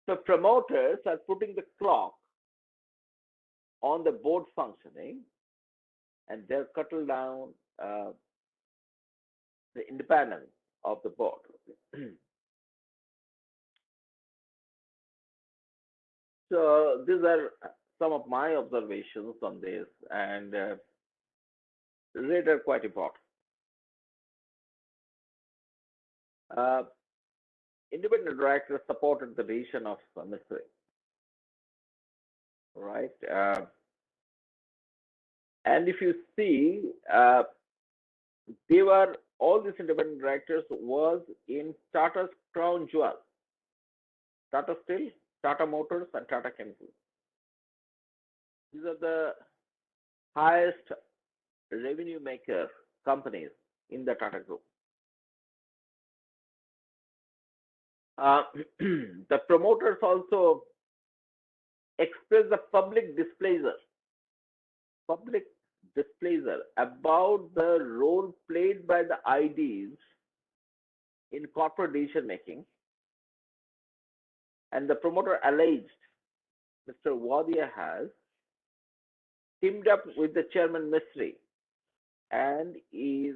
So promoters are putting the clock on the board functioning, and they're cutting down the independence of the board. So these are some of my observations on this, and they are quite important. Independent directors supported the decision of Mistry, right? And if you see, they were all these independent directors was in Tata's crown jewel, Tata Steel, Tata Motors, and Tata Chemicals. These are the highest revenue maker companies in the Tata Group. The promoters also expressed the public displeasure about the role played by the IDs in corporate decision making, and the promoter alleged Mr. Wadia has teamed up with the chairman Mistry and is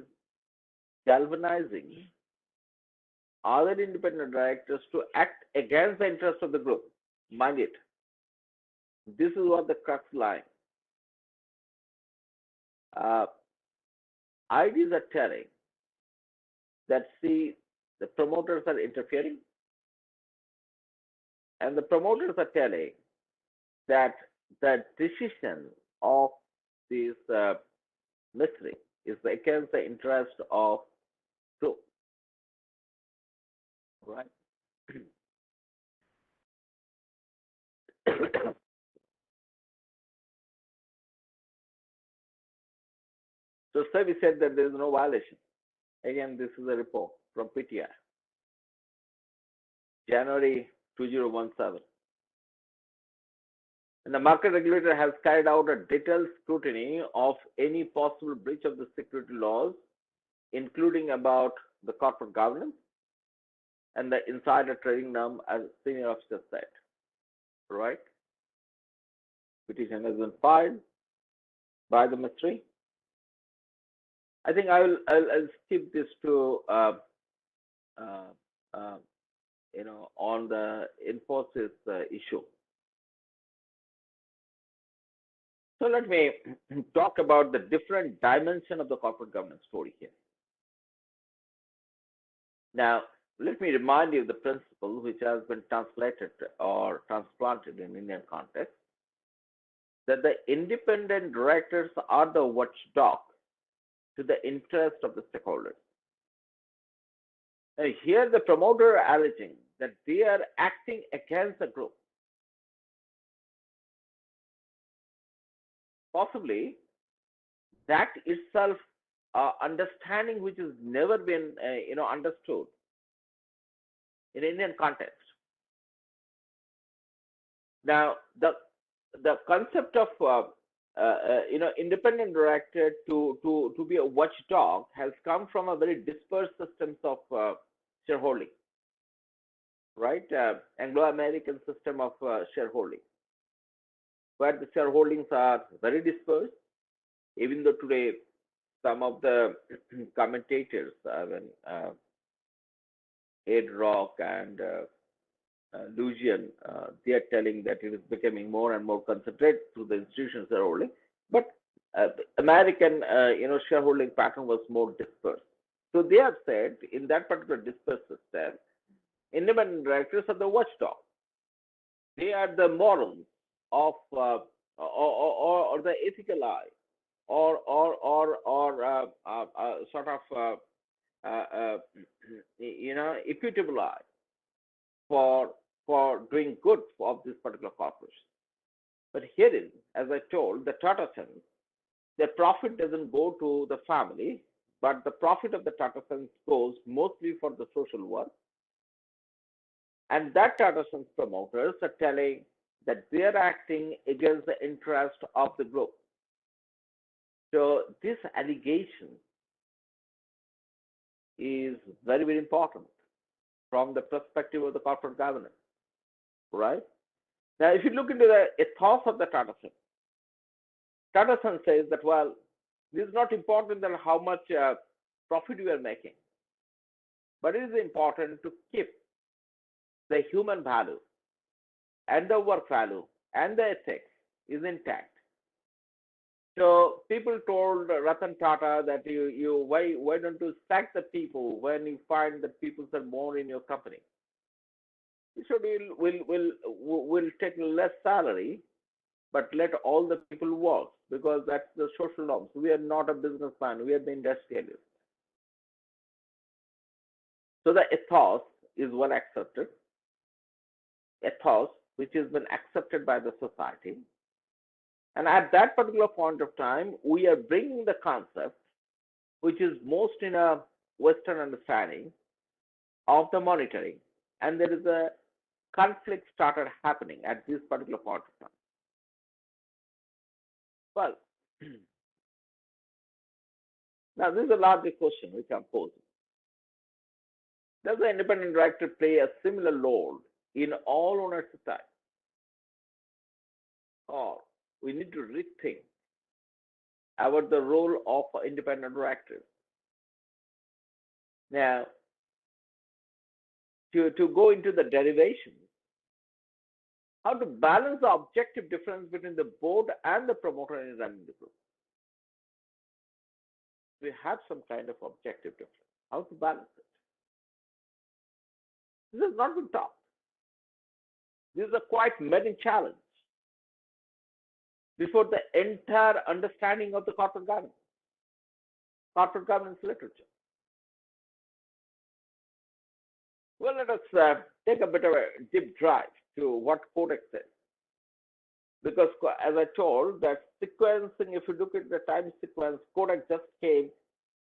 galvanizing other independent directors to act against the interest of the group. Mind it, this is what the crux line. IDs are telling that, see, the promoters are interfering, and the promoters are telling that the decision of this Mistry is against the interest of group, right? So SEBI said that there is no violation. Again, this is a report from PTI, January 2017. And the market regulator has carried out a detailed scrutiny of any possible breach of the security laws, including about the corporate governance and the insider trading norm, as senior officer said, right? Petition has been filed by the Mistry. I think I'll skip this to on the Infosys issue. So let me talk about the different dimension of the corporate governance story here. Now, let me remind you of the principle which has been translated or transplanted in Indian context, that the independent directors are the watchdog to the interest of the stakeholders. Now, here the promoter are alleging that they are acting against the group. Possibly that itself understanding which has never been understood in Indian context. Now the concept of independent director to be a watchdog has come from a very dispersed systems of shareholding, right? Anglo-American system of shareholding, where the shareholdings are very dispersed, even though today some of the commentators, Ed Rock and Lucian, they are telling that it is becoming more and more concentrated through the institutional shareholding. But American, shareholding pattern was more dispersed. So they have said in that particular dispersed system, independent directors are the watchdog. They are the morals of or the ethical eye sort of equitable eye for doing good of this particular corporation. But herein, as I told, the Tata Sons, their profit doesn't go to the family, but the profit of the Tata Sons goes mostly for the social work. And that Tata Sons promoters are telling that they are acting against the interest of the group. So this allegation is very, very important from the perspective of the corporate governance, right? Now, if you look into the ethos of the Tata Sons says that, well, this is not important than how much profit we are making, but it is important to keep the human value and the work value and the ethics is intact. So people told Ratan Tata that why don't you sack the people when you find that people are more in your company? So we'll take less salary, but let all the people work, because that's the social norms. We are not a businessman, we are the industrialist. So the ethos is well accepted, ethos which has been accepted by the society. And at that particular point of time, we are bringing the concept, which is most in a Western understanding of the monitoring. And there is a conflict started happening at this particular point of time. Well, now this is a larger question which I'm posing. Does the independent director play a similar role in all ownership types? Or we need to rethink about the role of independent directors. Now, to go into the derivation, how to balance the objective difference between the board and the promoter in running the group. We have some kind of objective difference. How to balance it? This has not been taught. This is a quite many challenge before the entire understanding of the corporate governance literature. Well, let us take a bit of a deep dive to what Kotak says. Because as I told, that sequencing, if you look at the time sequence, Kotak just came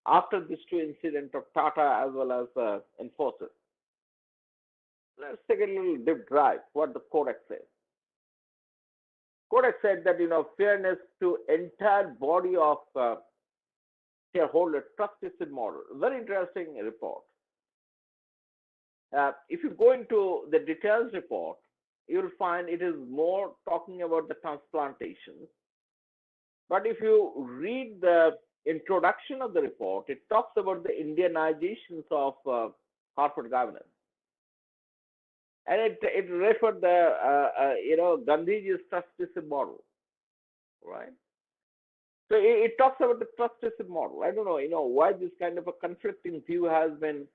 after these two incidents of Tata as well as Infosys. Let's take a little deep dive what the Kotak says. Kotak said that, fairness to entire body of shareholder trust system model. Very interesting report. If you go into the details report, you'll find it is more talking about the transplantations. But if you read the introduction of the report, it talks about the Indianizations of corporate governance. And it referred the, Gandhiji's trust system model, right? So it talks about the trust system model. I don't know, why this kind of a conflicting view has been,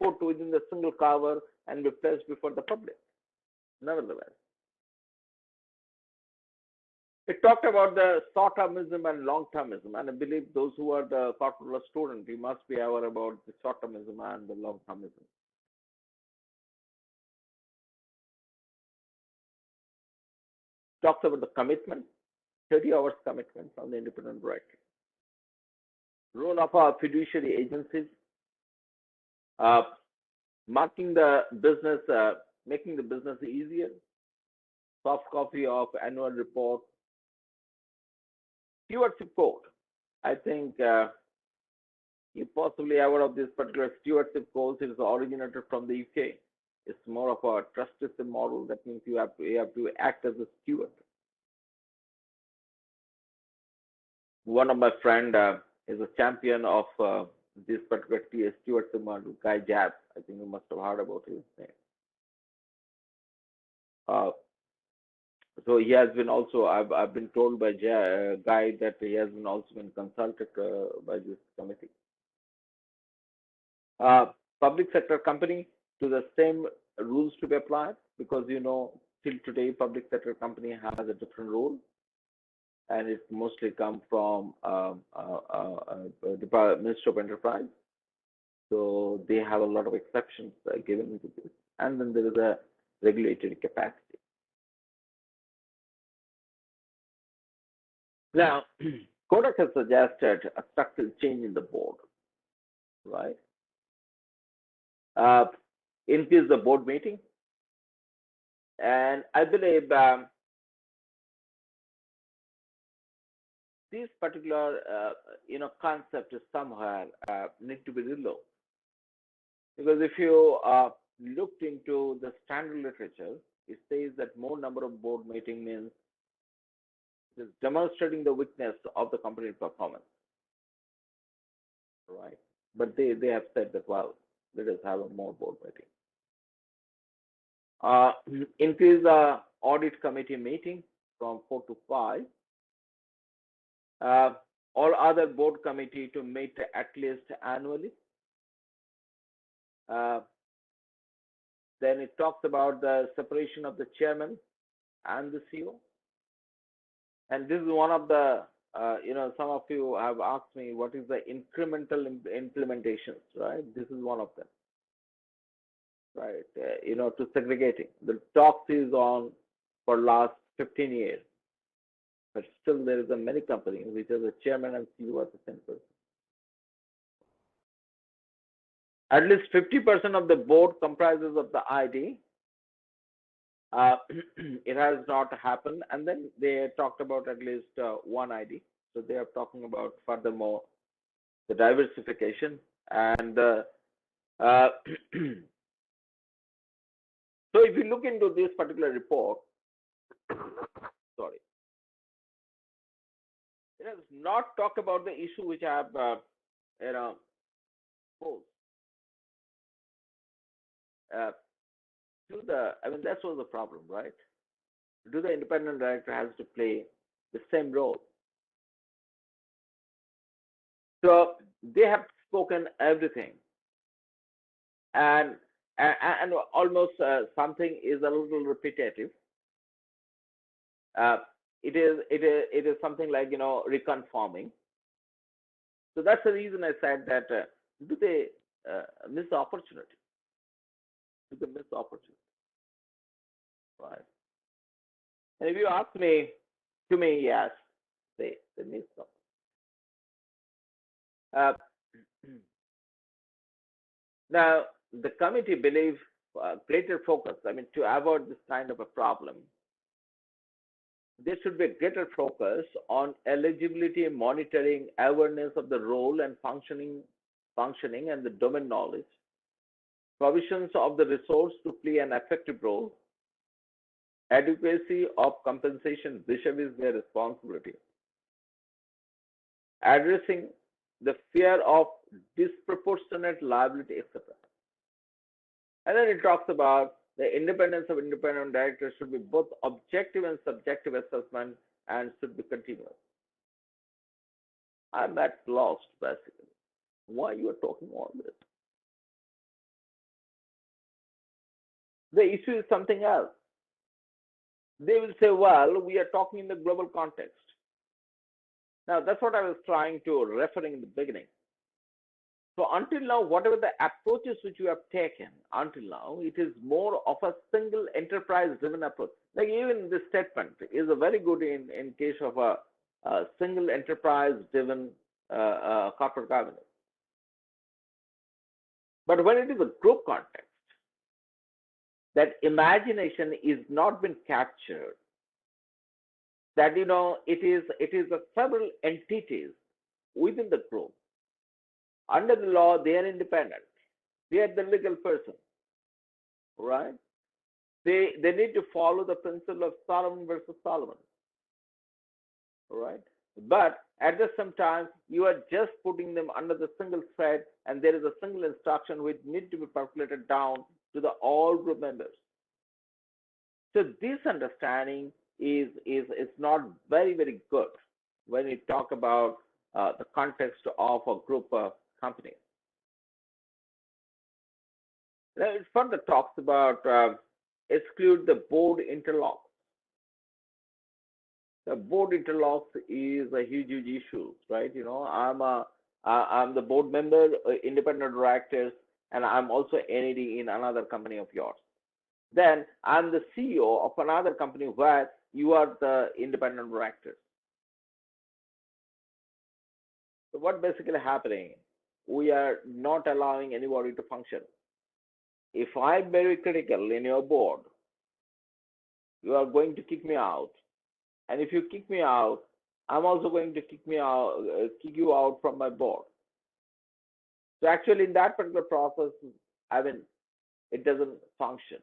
put within the single cover and be placed before the public. Nevertheless, it talked about the short-termism and long-termism, and I believe those who are the corporate law students, you must be aware about the short-termism and the long-termism. Talks about the commitment, 30 hours commitment from the independent director. Role of our fiduciary agencies, making the business easier, soft copy of annual report, stewardship code. I think you possibly aware of this particular stewardship code. It is originated from the UK. It's more of a trust system model. That means you have to act as a steward. One of my friend is a champion of this particular stewardship model, Guy Jab. I think you must have heard about his name. So he has been also, I've been told by Guy that he has been also been consulted by this committee. Public sector company, to the same rules to be applied, because till today public sector company has a different rule. and it mostly come from Ministry of Enterprise. So they have a lot of exceptions given to this, and then there is a regulatory capacity. Now, Kotak has suggested a structural change in the board, right? Increase the board meeting, and I believe this particular concept is somewhere need to be relooked, because if you looked into the standard literature, it says that more number of board meeting means it is demonstrating the weakness of the company performance, right? But they have said that, well, let us have a more board meeting. Increase the audit committee meeting from 4 to 5. All other board committee to meet at least annually. Then it talks about the separation of the chairman and the CEO. And this is one of the, some of you have asked me what is the incremental implementations, right? This is one of them, right? To segregating. The talks is on for last 15 years, but still there is a many companies which are the chairman and CEO are the same person. At least 50% of the board comprises of the ID. It has not happened, and then they talked about at least one ID. So they are talking about furthermore the diversification and so if you look into this particular report, sorry, it has not talked about the issue which I have posed. That was the problem, right? Do the independent director has to play the same role? So they have spoken everything, and almost something is a little repetitive. It is something like reconfirming. So that's the reason I said that do they miss the opportunity? Do they miss the opportunity? Right. And if you ask me, yes, they miss them. Now, the committee believes greater focus, to avoid this kind of a problem, there should be a greater focus on eligibility, monitoring, awareness of the role and functioning and the domain knowledge, provisions of the resource to play an effective role, adequacy of compensation vis-a-vis their responsibility, addressing the fear of disproportionate liability, etc. And then it talks about the independence of independent directors should be both objective and subjective assessment and should be continuous. I'm at lost, basically. Why you are talking all this? The issue is something else. They will say, well, we are talking in the global context. Now, that's what I was trying to referring in the beginning. So until now, whatever the approaches which you have taken until now, it is more of a single enterprise-driven approach. Like even this statement is a very good in case of a single enterprise-driven corporate governance. But when it is a group context, that imagination is not been captured. That it is a several entities within the group. Under the law, they are independent. They are the legal person, right? They need to follow the principle of Solomon versus Solomon, right? But at the same time, you are just putting them under the single thread, and there is a single instruction which needs to be percolated down to the all group members. So this understanding is not very, very good when you talk about the context of a group of companies. It further talks about exclude the board interlock. board interlocks is a huge issue, right? I'm the board member, independent directors, and I'm also NED in another company of yours. Then I'm the CEO of another company where you are the independent directors. So what basically happening? We are not allowing anybody to function. If I'm very critical in your board, you are going to kick me out. And if you kick me out, I'm also going to kick you out from my board. So actually, in that particular process, it doesn't function.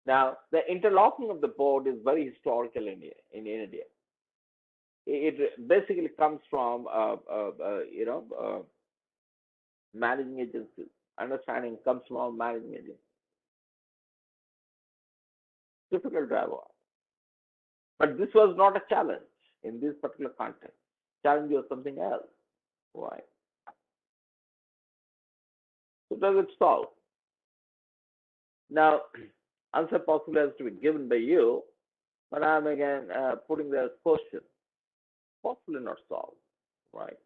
Now, the interlocking of the board is very historical in India. It basically comes from managing agencies. Understanding comes from managing agencies. Difficult to avoid. But this was not a challenge in this particular context. Challenge was something else. Why? So does it solve? Now, answer possibly has to be given by you, but I'm again putting the question. Possibly not solved, right?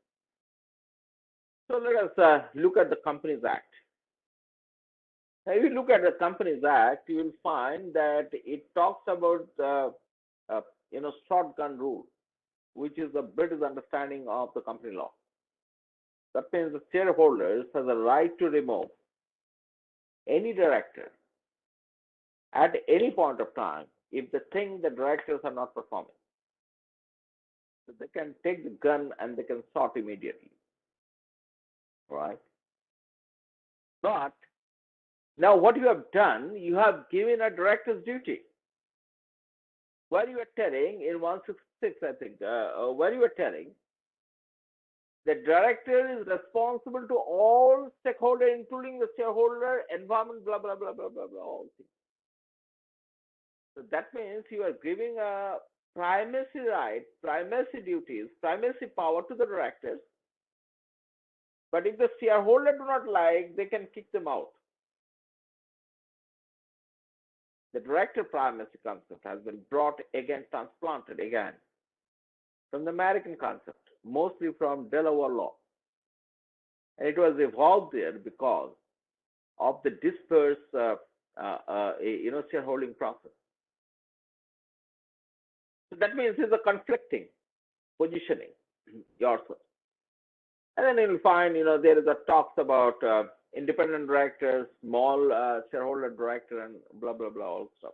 So let us look at the Companies Act. Now, if you look at the Companies Act, you will find that it talks about shotgun rule, which is the British understanding of the company law. That means the shareholders has a right to remove any director at any point of time if they think the directors are not performing. So they can take the gun and they can shot immediately, right? But now what you have done, you have given a director's duty. Where you are telling in 166, I think, where you are telling the director is responsible to all stakeholders, including the shareholder, environment, blah, blah, blah, blah, blah, blah, all things. So that means you are giving a primacy right, primacy duties, primacy power to the directors. But if the shareholder do not like, they can kick them out. The director primacy concept has been brought again, transplanted again from the American concept, mostly from Delaware law. And it was evolved there because of the dispersed, shareholding process. So that means it's a conflicting positioning yourself. And then you'll find, there is a talks about independent directors, small shareholder director, and blah, blah, blah, all stuff.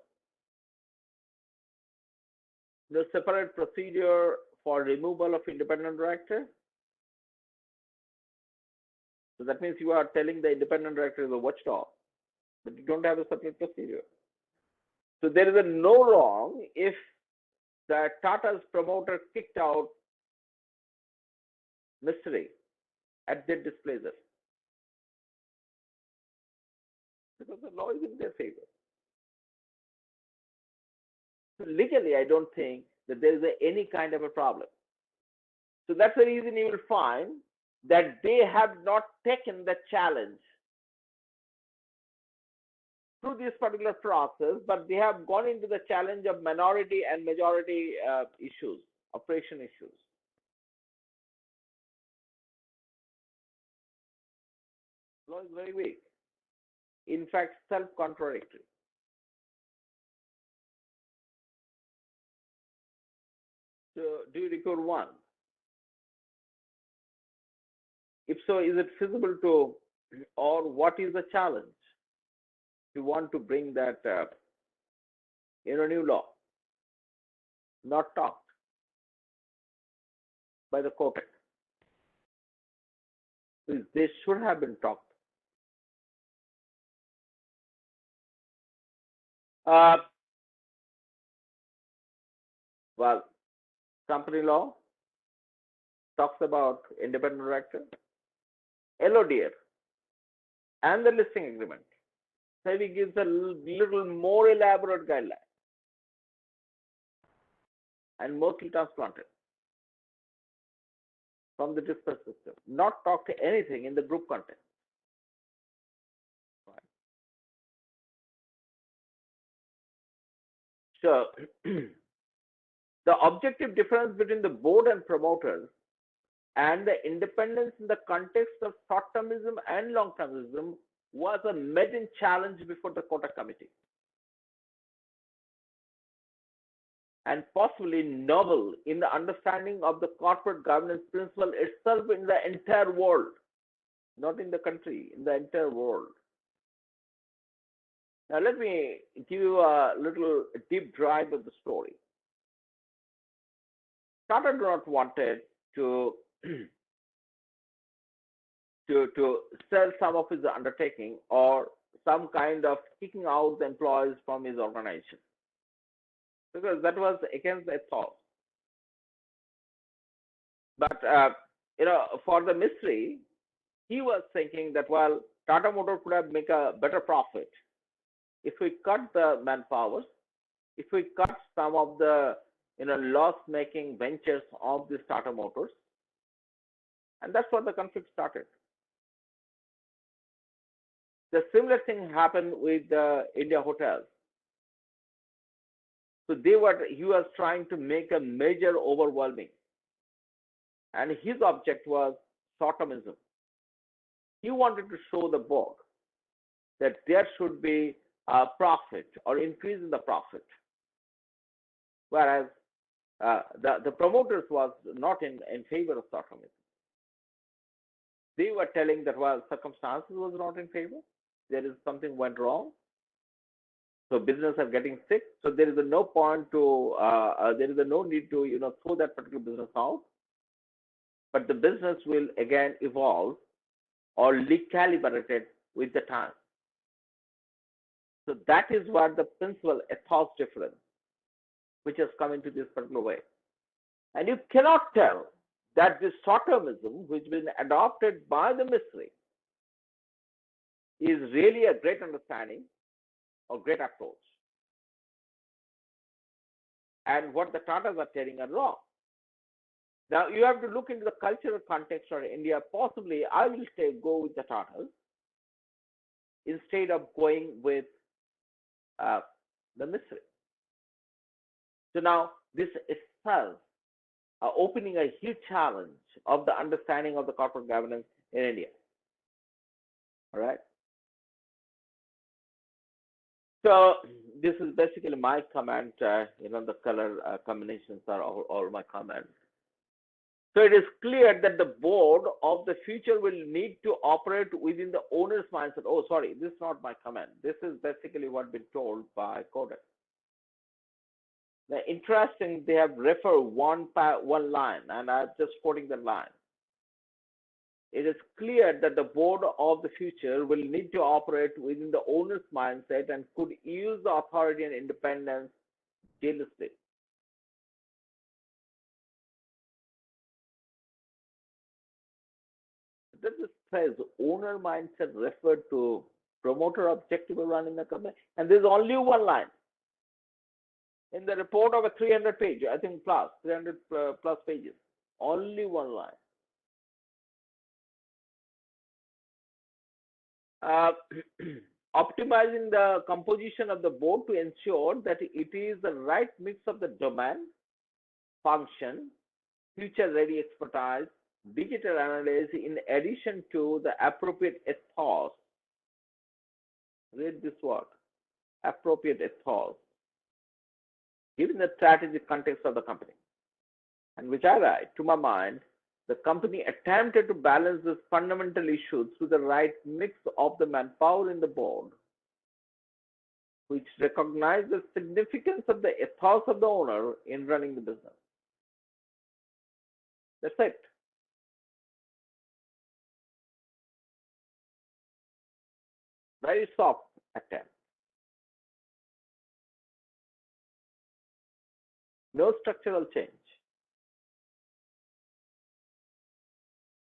The separate procedure for removal of independent director. So that means you are telling the independent director is a watchdog, but you don't have a separate procedure. So there is a no wrong if the Tata's promoter kicked out Mistry at their displeasure, because the law is in their favor. So legally, I don't think that there is any kind of a problem. So that's the reason you will find that they have not taken the challenge through this particular process, but they have gone into the challenge of minority and majority issues, operation issues. Law is very weak. In fact, self-contradictory. So, do you record one? If so, is it feasible to, or what is the challenge? You want to bring that new law, not talked by the Kotak. They should have been talked. Well, company law talks about independent director, LODR, and the listing agreement. SEBI gives a little more elaborate guideline and mostly transplanted from the dispersed system, not talk to anything in the group context. Right. So The objective difference between the board and promoters and the independence in the context of short-termism and long-termism was a maiden challenge before the Kotak Committee, and possibly novel in the understanding of the corporate governance principle itself in the entire world, not in the country, in the entire world. Now, let me give you a little deep dive of the story. Tata did not wanted to sell some of his undertaking or some kind of kicking out the employees from his organization, because that was against the ethos. But for the Mistry, he was thinking that, well, Tata Motor could have make a better profit if we cut the manpower, if we cut some of the loss-making ventures of the Tata Motors, and that's where the conflict started. The similar thing happened with the India Hotels. So he was trying to make a major overwhelming, and his object was short-termism. He wanted to show the board that there should be a profit or increase in the profit, whereas the promoters was not in favor of short-termism. They were telling that, well, circumstances was not in favor. There is something went wrong. So business are getting sick. So there is no point to, there is no need to, throw that particular business out. But the business will again evolve or recalibrated with the time. So that is what the principal ethos difference, which has come into this particular way. And you cannot tell that this short-termism, which has been adopted by the Mistry, is really a great understanding or great approach. And what the Tatas are telling are wrong. Now, you have to look into the cultural context of India. Possibly, I will go with the Tatas instead of going with the Mistry. So now, this itself opening a huge challenge of the understanding of the corporate governance in India. All right. So this is basically my comment. The color combinations are all my comments. So it is clear that the board of the future will need to operate within the owner's mindset. Oh, sorry, this is not my comment. This is basically what been told by Kotak. Now, interesting, they have referred one line, and I'm just quoting the line. It is clear that the board of the future will need to operate within the owner's mindset and could use the authority and independence jealously. Does this phrase owner mindset refer to promoter objective of running the company? And there's only one line in the report of a 300 page, I think 300 plus pages. Only one line. Optimizing the composition of the board to ensure that it is the right mix of the domain, function, future-ready expertise, digital analysis, in addition to the appropriate ethos. Read this word, appropriate ethos, given the strategic context of the company. And which I write, to my mind, the company attempted to balance this fundamental issue through the right mix of the manpower in the board, which recognized the significance of the ethos of the owner in running the business. That's it. Very soft attempt. No structural change.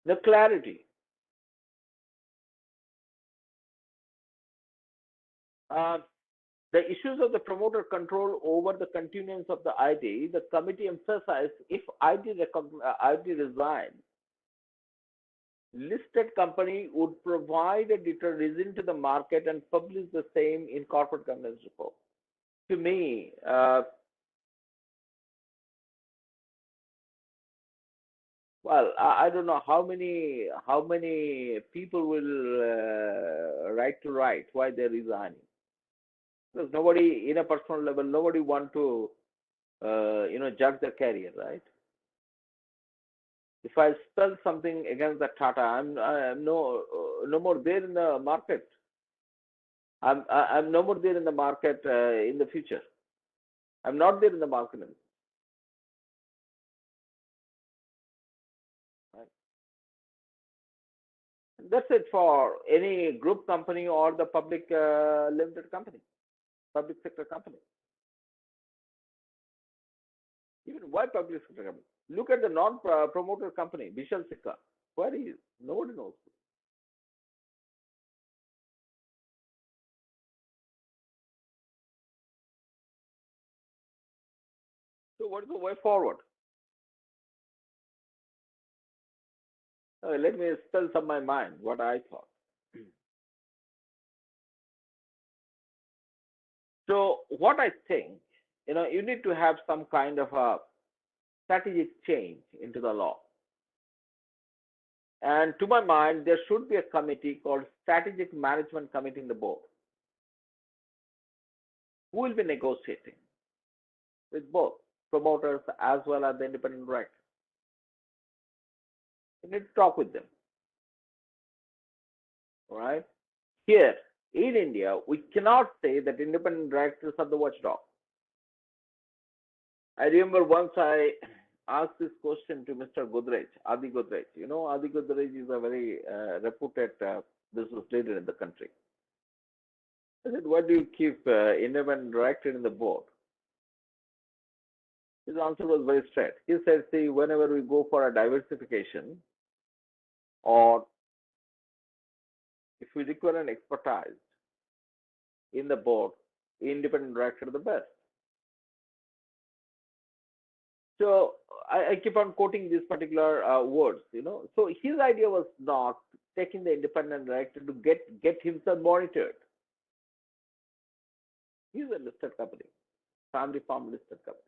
No clarity. The issues of the promoter control over the continuance of the ID, the committee emphasized if ID resigned, listed company would provide a reason to the market and publish the same in corporate governance report. To me, Well, I don't know how many people will write to write why they're resigning. Because nobody, in a personal level, nobody want to judge their career, right? If I spell something against the Tata, I'm no more there in the market. I'm no more there in the market in the future. I'm not there in the market. Right? That's it for any group company or the public limited company, public sector company. Even why public sector company? Look at the non-promoter company, Vishal Sikka. Where he is? Nobody knows. So what is the way forward? Let me spell some my mind what I thought. So what I think, you need to have some kind of a strategic change into the law. And to my mind, there should be a committee called Strategic Management Committee in the board, who will be negotiating with both promoters as well as the independent directors. You need to talk with them. All right. Here in India, we cannot say that independent directors are the watchdog. I remember once I asked this question to Mr. Godrej, Adi Godrej. Adi Godrej is a very reputed business leader in the country. I said, why do you keep independent director in the board? His answer was very straight. He said, see, whenever we go for a diversification or if we require an expertise in the board, independent director is the best. So I keep on quoting these particular words, So his idea was not taking the independent director to get himself monitored. He's a listed company, family farm listed company.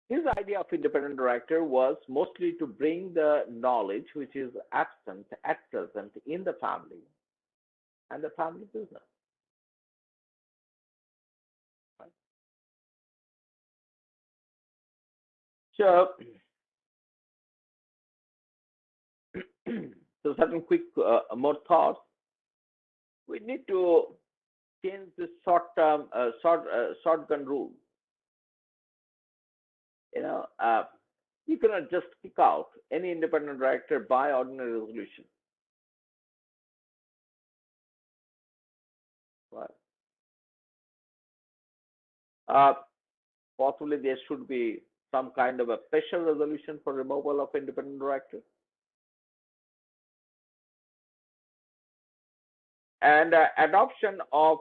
His idea of independent director was mostly to bring the knowledge which is absent at present in the family and the family business. Right? So, so certain quick more thoughts. We need to change this short-term shotgun rule. You cannot just kick out any independent director by ordinary resolution. Right. Possibly there should be some kind of a special resolution for removal of independent director. And adoption of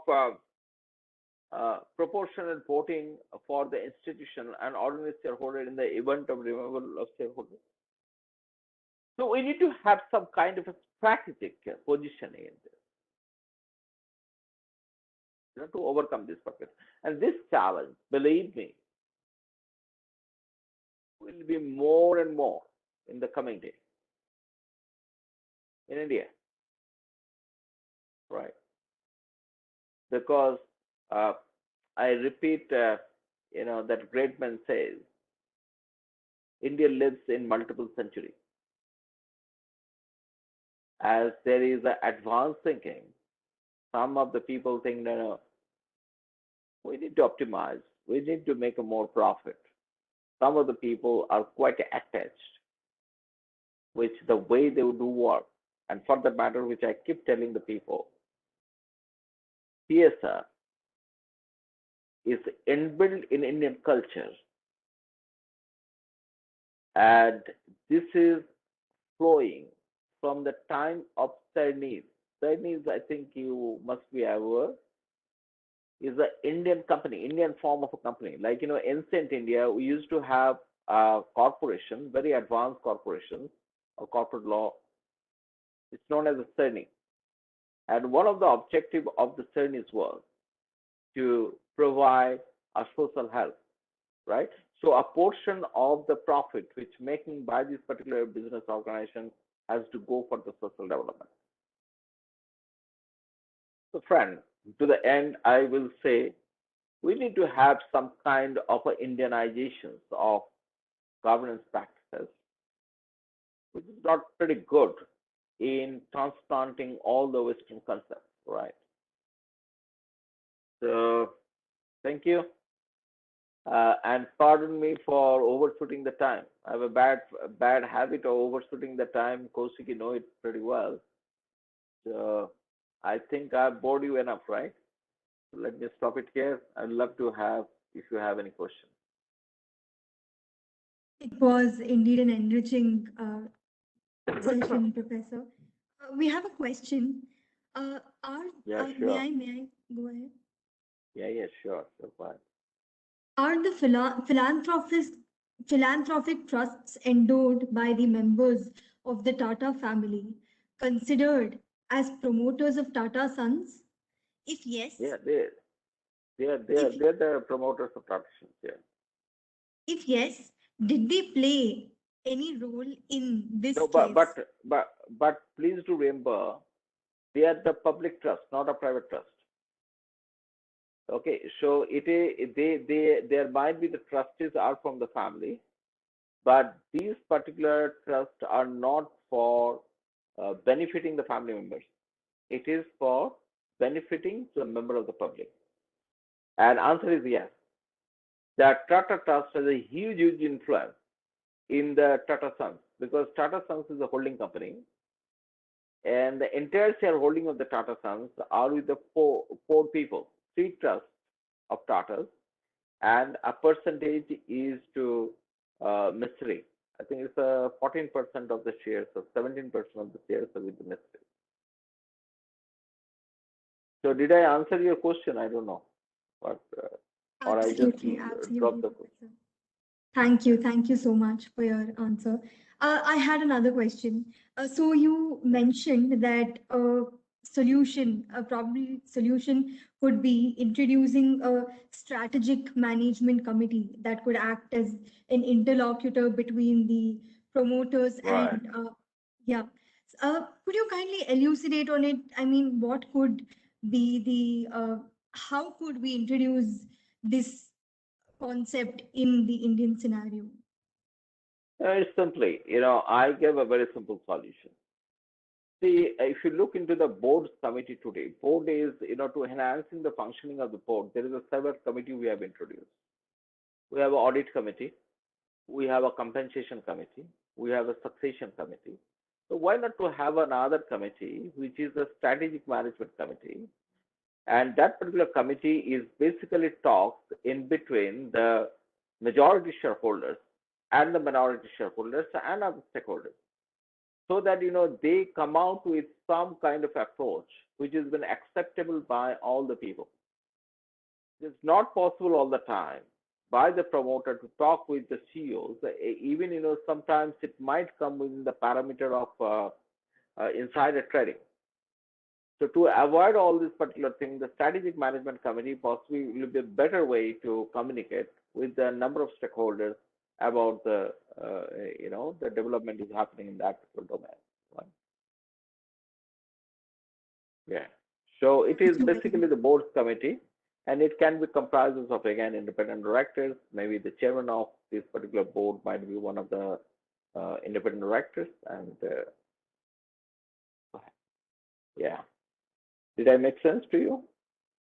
proportionate voting for the institution and ordinary shareholder in the event of removal of shareholder. So we need to have some kind of a strategic positioning in this, to overcome this bucket. And this challenge, believe me, will be more and more in the coming days in India, right? Because I repeat, that great man says, India lives in multiple centuries. As there is advanced thinking, some of the people think, no, we need to optimize, we need to make a more profit. Some of the people are quite attached with the way they do work. And for that matter, which I keep telling the people, CSR is inbuilt in Indian culture. And this is flowing from the time of Chinese. Chinese, I think you must be aware, is an Indian company, Indian form of a company. Like, ancient India, we used to have a corporation, very advanced corporation, or corporate law. It's known as a Cerny. And one of the objectives of the Cerny was to provide a social help, right? So a portion of the profit which making by this particular business organization has to go for the social development. So friend, to the end, I will say we need to have some kind of a Indianization of governance practices, which is not pretty good in transplanting all the Western concepts, right? So thank you. And pardon me for overshooting the time. I have a bad habit of overshooting the time. Kaushik, know it pretty well. So I think I've bored you enough, right? So let me stop it here. I'd love to have if you have any questions. It was indeed an enriching session, Professor. We have a question. Yeah, May sure. I go ahead? Yeah, sure. Fine. Are the philanthropic trusts endowed by the members of the Tata family considered as promoters of Tata Sons? If yes, Yeah, they're if, the promoters of traditions. Yeah. if yes, did they play any role in this No, case? but please do remember they are the public trust, not a private trust. Okay, so there might be the trustees are from the family, but these particular trusts are not for benefiting the family members. It is for benefiting the member of the public. And answer is yes. The Tata Trust has a huge influence in the Tata Sons because Tata Sons is a holding company, and the entire shareholding of the Tata Sons are with the four people, three trusts of Tatas, and a percentage is to Mistry. I think it's 14% of the shares, or 17% of the shares are with the Mistry. So did I answer your question? I don't know, but or I just Absolutely, dropped the question. Professor. Thank you so much for your answer. I had another question. So you mentioned that probably solution could be introducing a strategic management committee that could act as an interlocutor between the promoters Right. and yeah. Could you kindly elucidate on it? I mean, what could be how could we introduce this concept in the Indian scenario? Very simply, I gave a very simple solution. See, if you look into the board's committee today, board is, to enhancing the functioning of the board, there is a several committee we have introduced. We have an audit committee, we have a compensation committee, we have a succession committee. So why not to have another committee, which is a strategic management committee? And that particular committee is basically talks in between the majority shareholders and the minority shareholders and other stakeholders, so that they come out with some kind of approach which has been acceptable by all the people. It's not possible all the time by the promoter to talk with the CEOs. Even sometimes it might come within the parameter of insider trading. So to avoid all this particular thing, the strategic management committee possibly will be a better way to communicate with the number of stakeholders about the the development is happening in that particular domain. Right? Yeah. So it is Thank you very basically much. the board's committee, and it can be comprises of again independent directors. Maybe the chairman of this particular board might be one of the independent directors, and yeah. Did I make sense to you?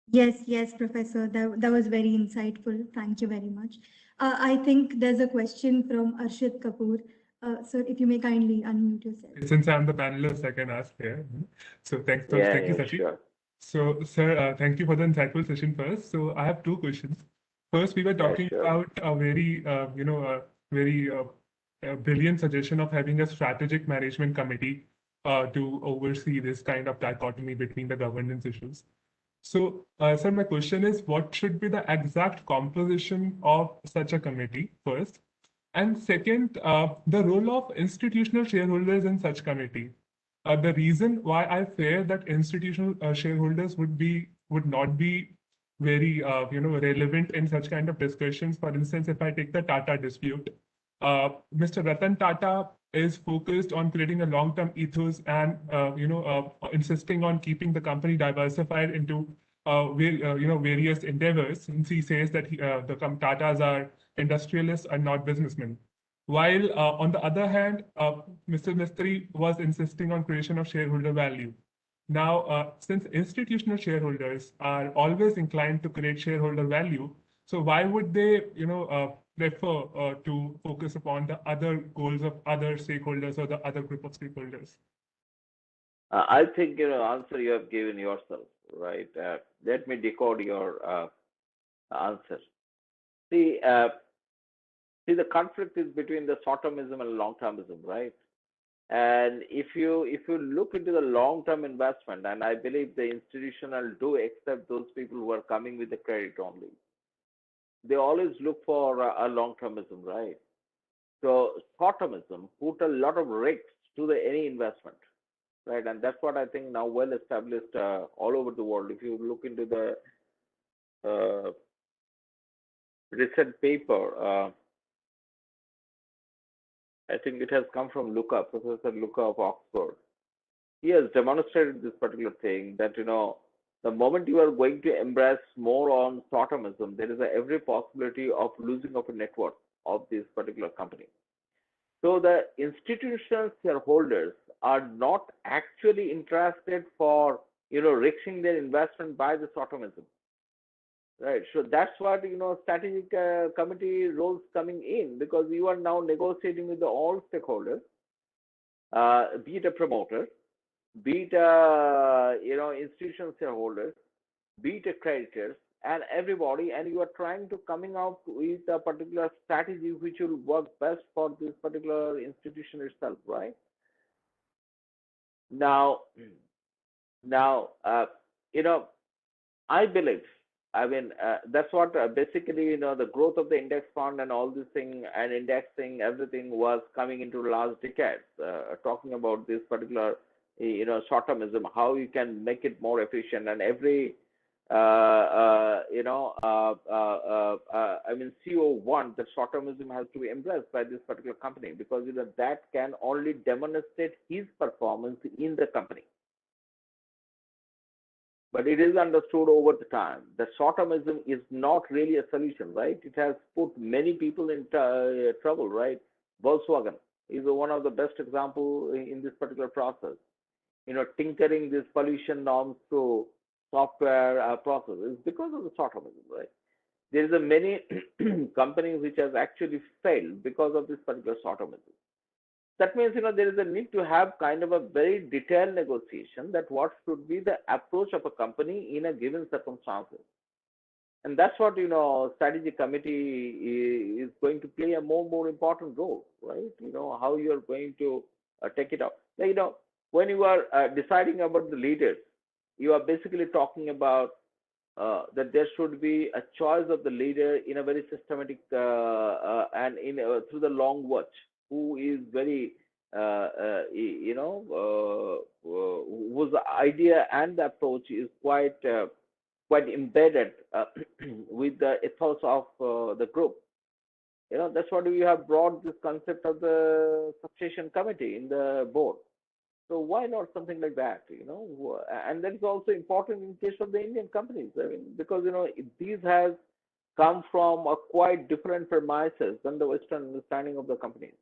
Yes, Professor. That was very insightful. Thank you very much. I think there's a question from Arshit Kapoor. Sir, if you may kindly unmute yourself. Since I'm the panelist, I can ask here. So thank you, Yeah, Sachi. sure. So, sir, thank you for the insightful session first. So I have two questions. First, we were talking sure. about a very brilliant suggestion of having a strategic management committee to oversee this kind of dichotomy between the governance issues. So, sir, my question is, what should be the exact composition of such a committee first? And second, the role of institutional shareholders in such committee. The reason why I fear that institutional shareholders would not be very relevant in such kind of discussions. For instance, if I take the Tata dispute, Mr. Ratan Tata is focused on creating a long-term ethos and insisting on keeping the company diversified into various endeavors. Since he says that the Tatas are industrialists and not businessmen. While on the other hand, Mr. Mistry was insisting on creation of shareholder value. Now, since institutional shareholders are always inclined to create shareholder value, so why would they, prefer to focus upon the other goals of other stakeholders or the other group of stakeholders? I think answer you have given yourself, right? Let me decode your answer. See, the conflict is between the short-termism and long-termism, right? And if you look into the long-term investment, and I believe the institutional do accept those people who are coming with the credit only, they always look for a long-termism, right? So short-termism put a lot of risks to any investment, right? And that's what I think now well established all over the world. If you look into the recent paper, I think it has come from Luca, Professor Luca of Oxford. He has demonstrated this particular thing that the moment you are going to embrace more on short-termism, there is every possibility of losing of a network of this particular company. So the institutional shareholders are not actually interested for risking their investment by the short-termism, right? So that's what strategic committee roles coming in, because you are now negotiating with all stakeholders, be it a promoter, be it institutional shareholders, be it creditors, and everybody, and you are trying to coming out with a particular strategy which will work best for this particular institution itself, right? Now, I believe, I mean, that's what basically, the growth of the index fund and all this thing and indexing, everything was coming into the last decades, talking about this particular, short-termism, how you can make it more efficient, and every, I mean, CO1, the short-termism has to be embraced by this particular company, because that can only demonstrate his performance in the company. But it is understood over the time that short-termism is not really a solution, right? It has put many people in trouble, right? Volkswagen is one of the best examples in this particular process. Tinkering these pollution norms through software processes because of the short-termism, right? There is a many companies which has actually failed because of this particular short-termism. That means there is a need to have kind of a very detailed negotiation that what should be the approach of a company in a given circumstances, and that's what strategy committee is going to play a more important role, right? How you are going to take it up. When you are deciding about the leaders, you are basically talking about that there should be a choice of the leader in a very systematic and through the long watch, who is very whose idea and the approach is quite embedded with the ethos of the group. That's what we have brought this concept of the succession committee in the board. So why not something like that? And that is also important in case of the Indian companies. I mean, because these have come from a quite different premises than the Western understanding of the companies.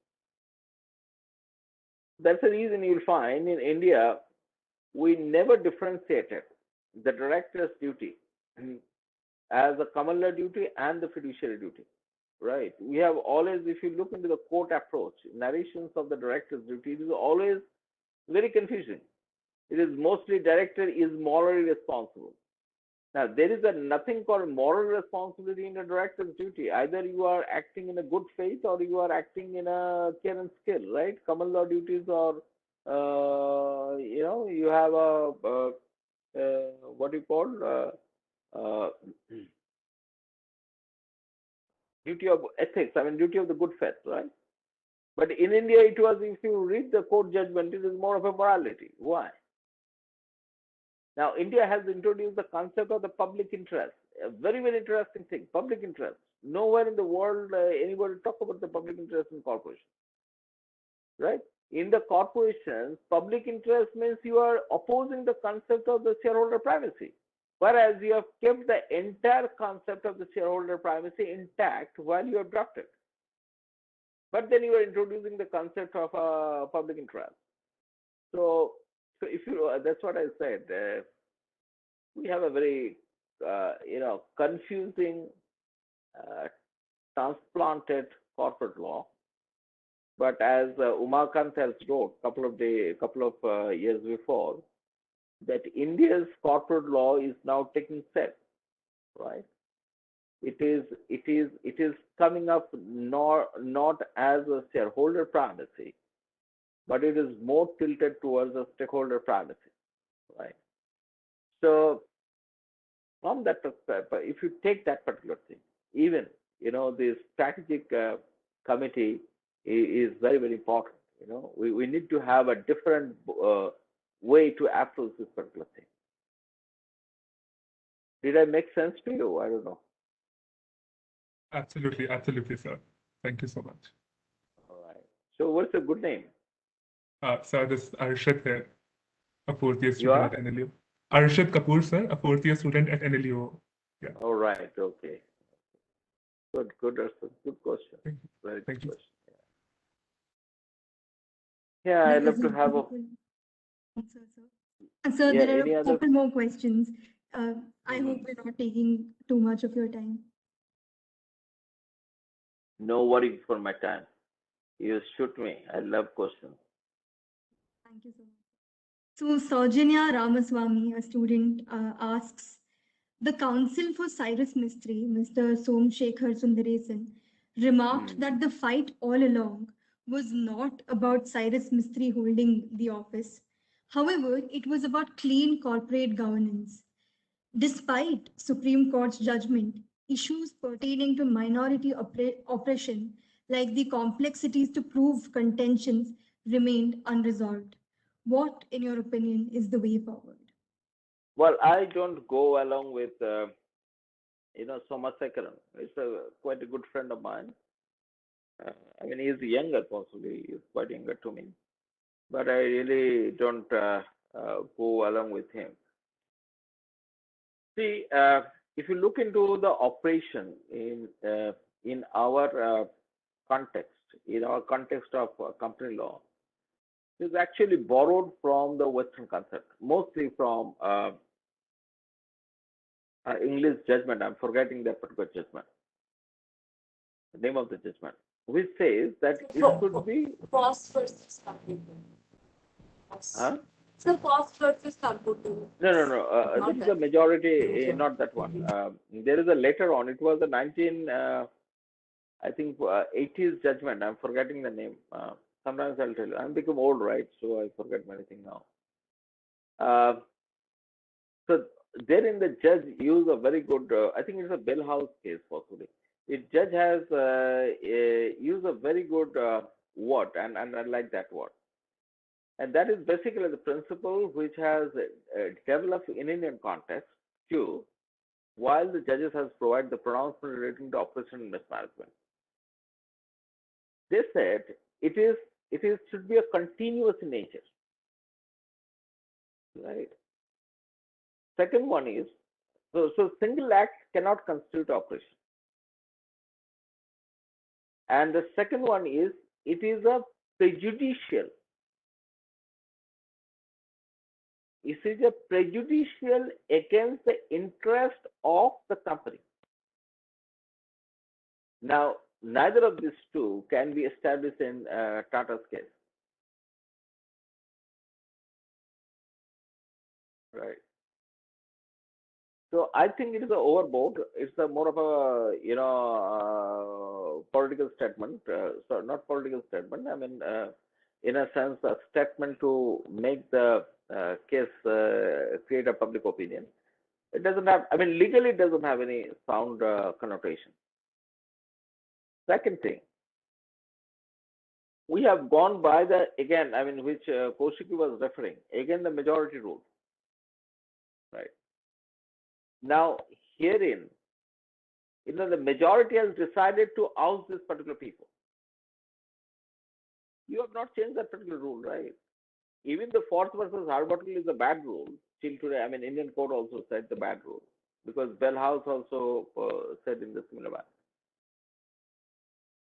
That's the reason you'll find in India, we never differentiated the director's duty as a common law duty and the fiduciary duty, right? We have always, if you look into the court approach, narrations of the director's duty, it is always very confusing. It is mostly director is morally responsible. Now, there is nothing called moral responsibility in a director's duty. Either you are acting in a good faith or you are acting in a care and skill, right? Common law duties, or you have what you call duty of ethics. I mean, duty of the good faith, right? But in India, it was, if you read the court judgment, it is more of a morality. Why? Now, India has introduced the concept of the public interest a very, very interesting thing, public interest. Nowhere in the world anybody talk about the public interest in corporations, right? In the corporations, public interest means you are opposing the concept of the shareholder primacy, whereas you have kept the entire concept of the shareholder primacy intact while you have dropped it. But then you are introducing the concept of public interest. So if you, that's what I said. We have a very, confusing, transplanted corporate law. But as Umakant has wrote couple of years before, that India's corporate law is now taking shape, right? It is coming up not as a shareholder primacy, but it is more tilted towards a stakeholder primacy, right? So from that perspective, if you take that particular thing, even the strategic committee is very, very important. We need to have a different way to approach this particular thing. Did I make sense to you? I don't know. Absolutely, absolutely, sir. Thank you so much. All right. So what's your good name? Sir, this is Arshad here, a fourth-year You student are? at NLU. Arshad Kapoor, sir, a fourth-year student at NLU. Yeah. All right. Okay. Good. That's a good question. Thank you. Very good Thank you. question. Yeah, I'd That love was to a have a. beautiful answer, sir. Sir, Yeah, there are any a other? couple more questions. I Mhm. hope we're not taking too much of your time. No worry for my time. You shoot me. I love questions. Thank you so much. So, Saujanya Ramaswamy, a student, asks, the counsel for Cyrus Mistry, Mr. Somshekhar Sundaresan, remarked Mm. that the fight all along was not about Cyrus Mistry holding the office. However, it was about clean corporate governance. Despite Supreme Court's judgment, issues pertaining to minority oppression, like the complexities to prove contentions, remained unresolved. What, in your opinion, is the way forward? Well, I don't go along with Somasekaran. He's quite a good friend of mine. I mean, he's younger, possibly. He's quite younger to me. But I really don't go along with him. See, if you look into the operation in our context, in our context of company law, is actually borrowed from the Western concept, mostly from English judgment. I'm forgetting that particular judgment, the name of the judgment, which says that it should be. Cost versus computer. Huh? So cost versus computer. No. Not This is that. a majority, not that one. There is a later on. It was a 80s judgment. I'm forgetting the name. Sometimes I'll tell you. I'm become old, right? So I forget many things now. So therein the judge used a very good. I think it's a Bell House case, possibly. The judge has used a very good word, and I like that word. And that is basically the principle which has developed in Indian context too, while the judges has provided the pronouncement relating to operation and mismanagement. They said it should be a continuous in nature, right? Second one is so single act cannot constitute operation, and the second one is it is a prejudicial. It is a prejudicial against the interest of the company. Now, neither of these two can be established in Tata's case, right? So I think it is a overboard. It's a more of a political statement. So not political statement. I mean, in a sense, a statement to make the case create a public opinion. It doesn't have. I mean, legally, it doesn't have any sound connotation. Second thing, we have gone by the again. I mean, which Kaushiki was referring again the majority rule, right? Now herein, the majority has decided to oust this particular people. You have not changed that particular rule, right? Even the Force versus Harbottle is a bad rule till today. I mean, Indian court also said the bad rule because Bell House also said in the similar manner.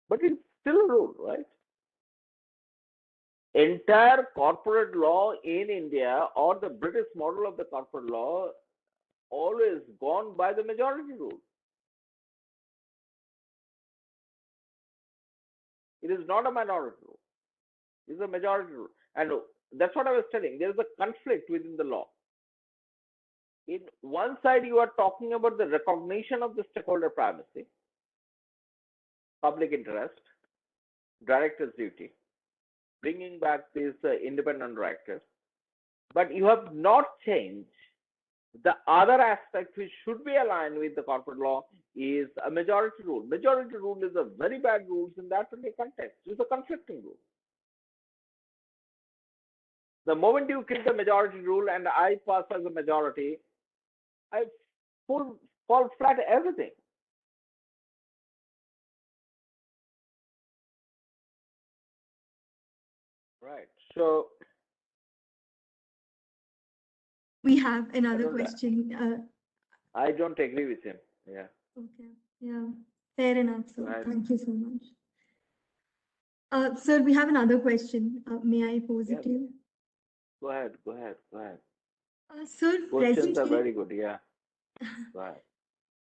But it's still a rule, right? Entire corporate law in India or the British model of the corporate law always gone by the majority rule. It is not a minority rule. It is a majority rule. And that's what I was telling. There is a conflict within the law. In one side, you are talking about the recognition of the stakeholder primacy, public interest, director's duty, bringing back these independent directors. But you have not changed the other aspect which should be aligned with the corporate law is a majority rule. Majority rule is a very bad rule in that context. It's a conflicting rule. The moment you kill the majority rule and I pass as a majority, I fall flat everything. Right. So We have another question. I don't agree with him. Yeah. Okay. Yeah. Fair enough, sir. Right. Thank you so much. Sir, we have another question. May I pose it to you? Go ahead. Go ahead. Go ahead. Sir, Questions are presently, very good. Yeah. Right.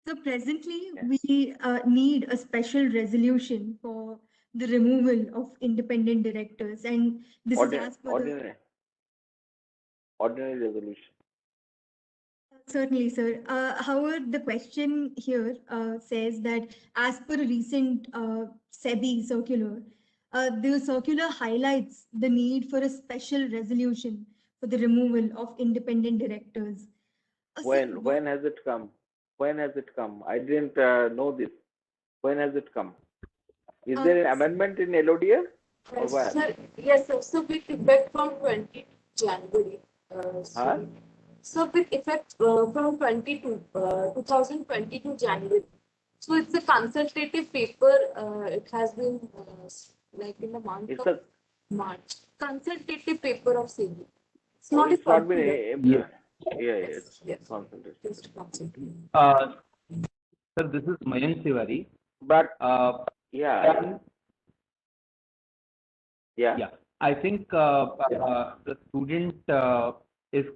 so presently Yeah. we need a special resolution for the removal of independent directors, and this is as per the Ordinary resolution. Certainly, sir. However, the question here says that as per a recent SEBI circular, the circular highlights the need for a special resolution for the removal of independent directors. Sir, When has it come? When has it come? I didn't know this. When has it come? Is there an amendment in LODF? Or what? Sir, yes, sir. So with effect from 20 January. So with effect from 2022 January. So it's a consultative paper. It has been like in the month of March. Consultative paper of SEBI. It's not a not been circular. it's Yes. consultation. Just consultative. Sir, this is Mayank Tiwari. But Yeah, yeah. I think the student is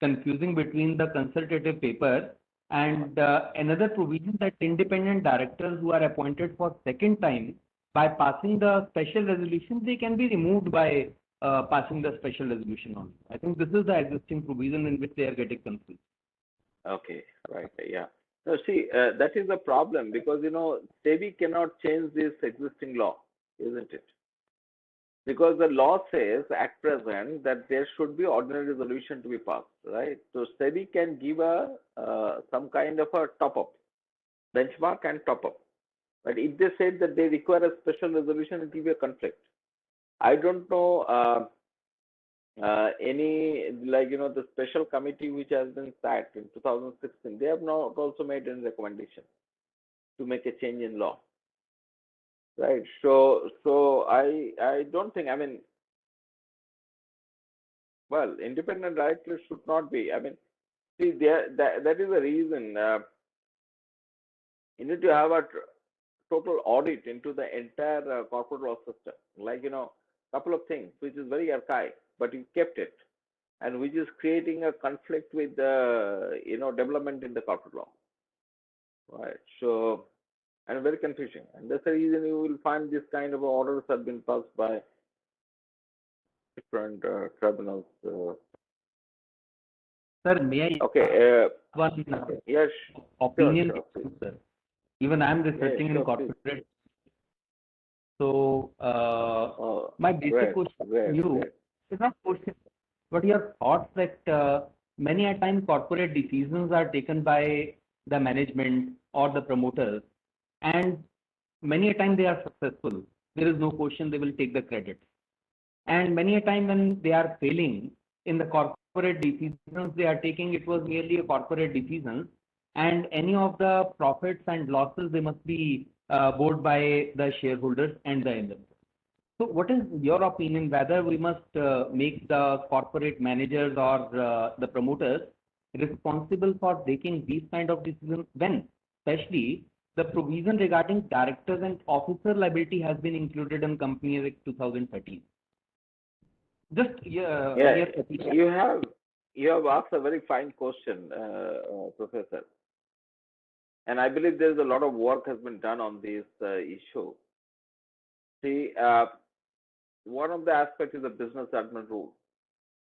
confusing between the consultative paper and another provision that independent directors who are appointed for second time, by passing the special resolution, they can be removed by passing the special resolution only. I think this is the existing provision in which they are getting confused. Okay, right, yeah. No, see, that is a problem because SEBI cannot change this existing law, isn't it? Because the law says at present that there should be ordinary resolution to be passed, right? So SEBI can give some kind of a top-up, benchmark and top-up. But if they said that they require a special resolution, it will be a conflict. I don't know any, the special committee which has been sacked in 2016, they have not also made any recommendation to make a change in law. Right. So I don't think, well, independent directors should not be. See, that is the reason you need to have a total audit into the entire corporate law system. Couple of things which is very archaic, but you kept it, and which is creating a conflict with the development in the corporate law. Right. So, and very confusing, and that's the reason you will find this kind of orders have been passed by different tribunals. Sir, may I Okay. one Yes. opinion? Sure. Sir. Even I am researching in sure, corporate. So my basic question to you is not question, but your thoughts that many a time corporate decisions are taken by the management or the promoters, and many a time they are successful. There is no question, they will take the credit. And many a time when they are failing in the corporate decisions they are taking, it was merely a corporate decision, and any of the profits and losses, they must be borne by the shareholders and the investors. So what is your opinion whether we must make the corporate managers or the promoters responsible for taking these kind of decisions when, especially the provision regarding directors and officer liability has been included in Company Act 2013? Just you have asked a very fine question, Professor. And I believe there's a lot of work has been done on this issue. See, one of the aspects is the business judgment rule,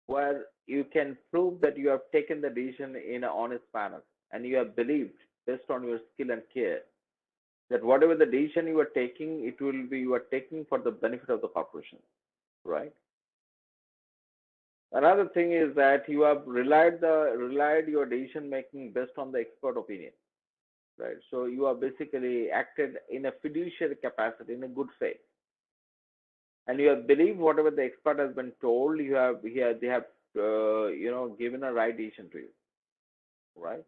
where you can prove that you have taken the decision in an honest manner and you have believed, based on your skill and care, that whatever the decision you are taking, it will be you are taking for the benefit of the corporation, right? Another thing is that you have relied your decision making based on the expert opinion, right? So you are basically acted in a fiduciary capacity, in a good faith, and you have believed whatever the expert has been told. They have given a right decision to you, right?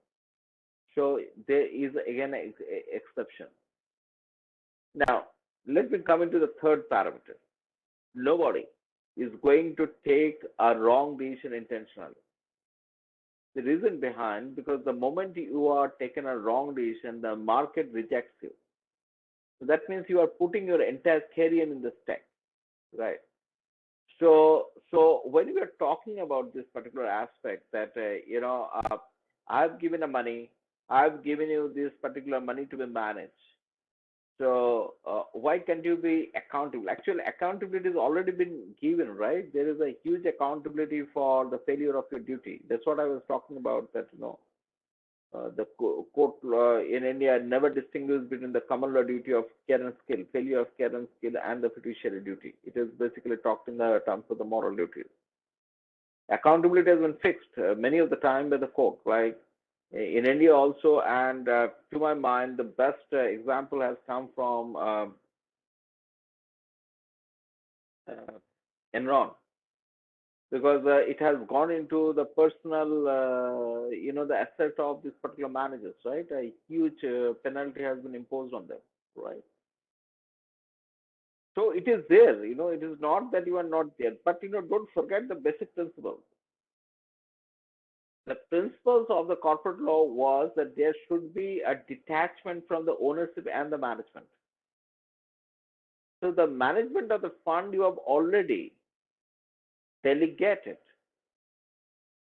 So there is again an exception. Now let me come into the third parameter. Nobody is going to take a wrong decision intentionally. The reason behind, because the moment you are taking a wrong decision, the market rejects you. So that means you are putting your entire career in the stake, right? So when we are talking about this particular aspect, that I've given a money, I've given you this particular money to be managed. So why can't you be accountable? Actually, accountability has already been given, right? There is a huge accountability for the failure of your duty. That's what I was talking about. That the court in India never distinguishes between the common law duty of care and skill, failure of care and skill, and the fiduciary duty. It is basically talked in the terms of the moral duties. Accountability has been fixed many of the time by the court, like in India also, and to my mind, the best example has come from Enron, because it has gone into the personal, the asset of this particular managers, right? A huge penalty has been imposed on them, right? So it is there, it is not that you are not there, but don't forget the basic principles. The principles of the corporate law was that there should be a detachment from the ownership and the management. So the management of the fund you have already delegated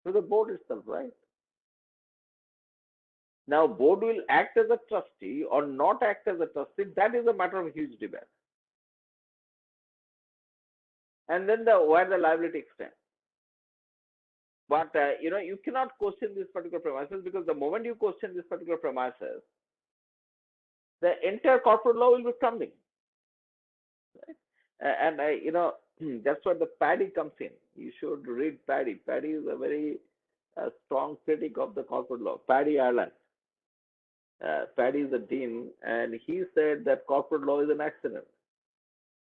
to the board itself, right? Now, board will act as a trustee or not act as a trustee. That is a matter of huge debate. And then where the liability extends. But you cannot question these particular premises, because the moment you question this particular premises, the entire corporate law will be crumbling. Right? And that's where the Paddy comes in. You should read Paddy. Paddy is a very strong critic of the corporate law. Paddy Ireland. Paddy is the dean, and he said that corporate law is an accident.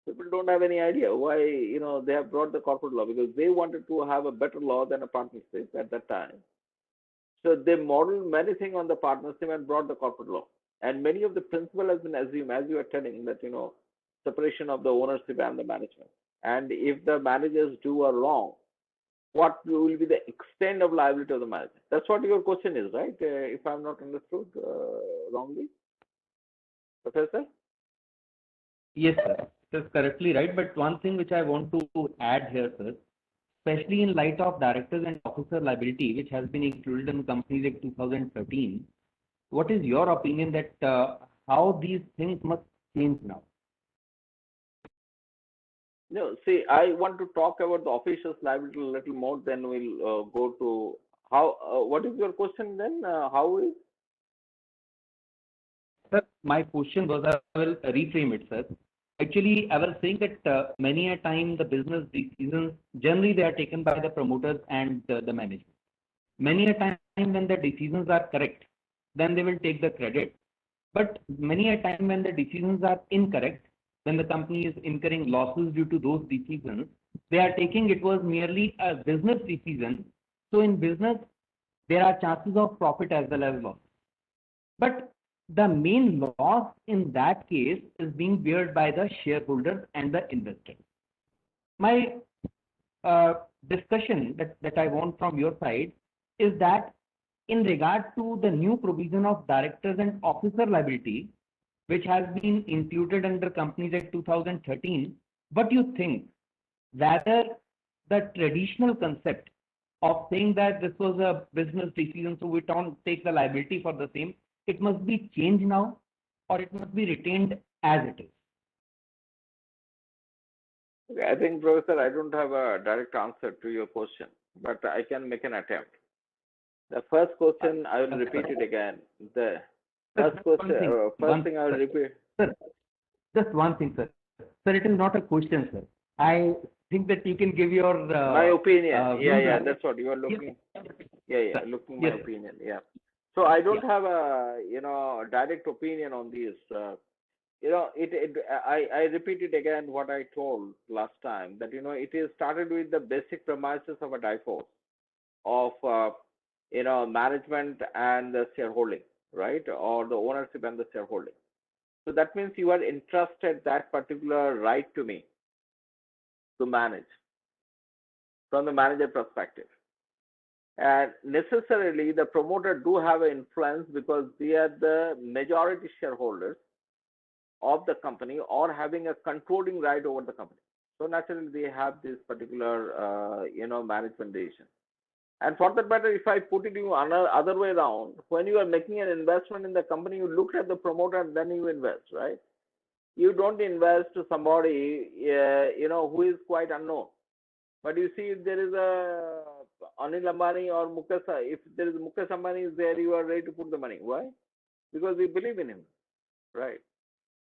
People don't have any idea why they have brought the corporate law, because they wanted to have a better law than a partnership at that time. So they modeled many things on the partnership and brought the corporate law. And many of the principle has been assumed, as you are telling, that separation of the ownership and the management. And if the managers do a wrong, what will be the extent of liability of the manager? That's what your question is, right? If I'm not understood wrongly, Professor? Yes, sir. That's correctly right. But one thing which I want to add here, sir, especially in light of directors and officer liability, which has been included in Companies Act 2013, what is your opinion that how these things must change now? No, see, I want to talk about the officials' liability a little more, then we'll go to how. What is your question then? How is? Sir, my question was, I will reframe it, sir. Actually, I was saying that many a time the business decisions, generally they are taken by the promoters and the management. Many a time when the decisions are correct, then they will take the credit. But many a time when the decisions are incorrect, when the company is incurring losses due to those decisions, they are taking it was merely a business decision. So in business, there are chances of profit as well as loss. But the main loss in that case is being beared by the shareholders and the investors. My uh, discussion that I want from your side is that in regard to the new provision of directors and officer liability, which has been included under Companies Act 2013, what do you think? Whether the traditional concept of saying that this was a business decision, so we don't take the liability for the same, it must be changed now, or it must be retained as it is? I think, Professor, I don't have a direct answer to your question, but I can make an attempt. The first question, I will repeat it again. The first question, first thing I will repeat. Sir, just one thing, sir. Sir, it is not a question, sir. I think that you can give your my opinion. Yeah, that's what you are looking. Yeah, looking my yes. opinion. Yeah. So I don't have a direct opinion on this. I repeat it again what I told last time, that it is started with the basic premises of a divorce of management and the shareholding, right, or the ownership and the shareholding. So that means you are entrusted that particular right to me to manage from the manager perspective. And necessarily the promoter do have an influence because they are the majority shareholders of the company or having a controlling right over the company. So naturally they have this particular management decision. And for that matter, if I put it in other way around, when you are making an investment in the company, you look at the promoter and then you invest, right? You don't invest to somebody who is quite unknown. But you see, if there is a Anil Ambani or Mukesh, if there is Mukesh Ambani is there, you are ready to put the money. Why? Because we believe in him, right?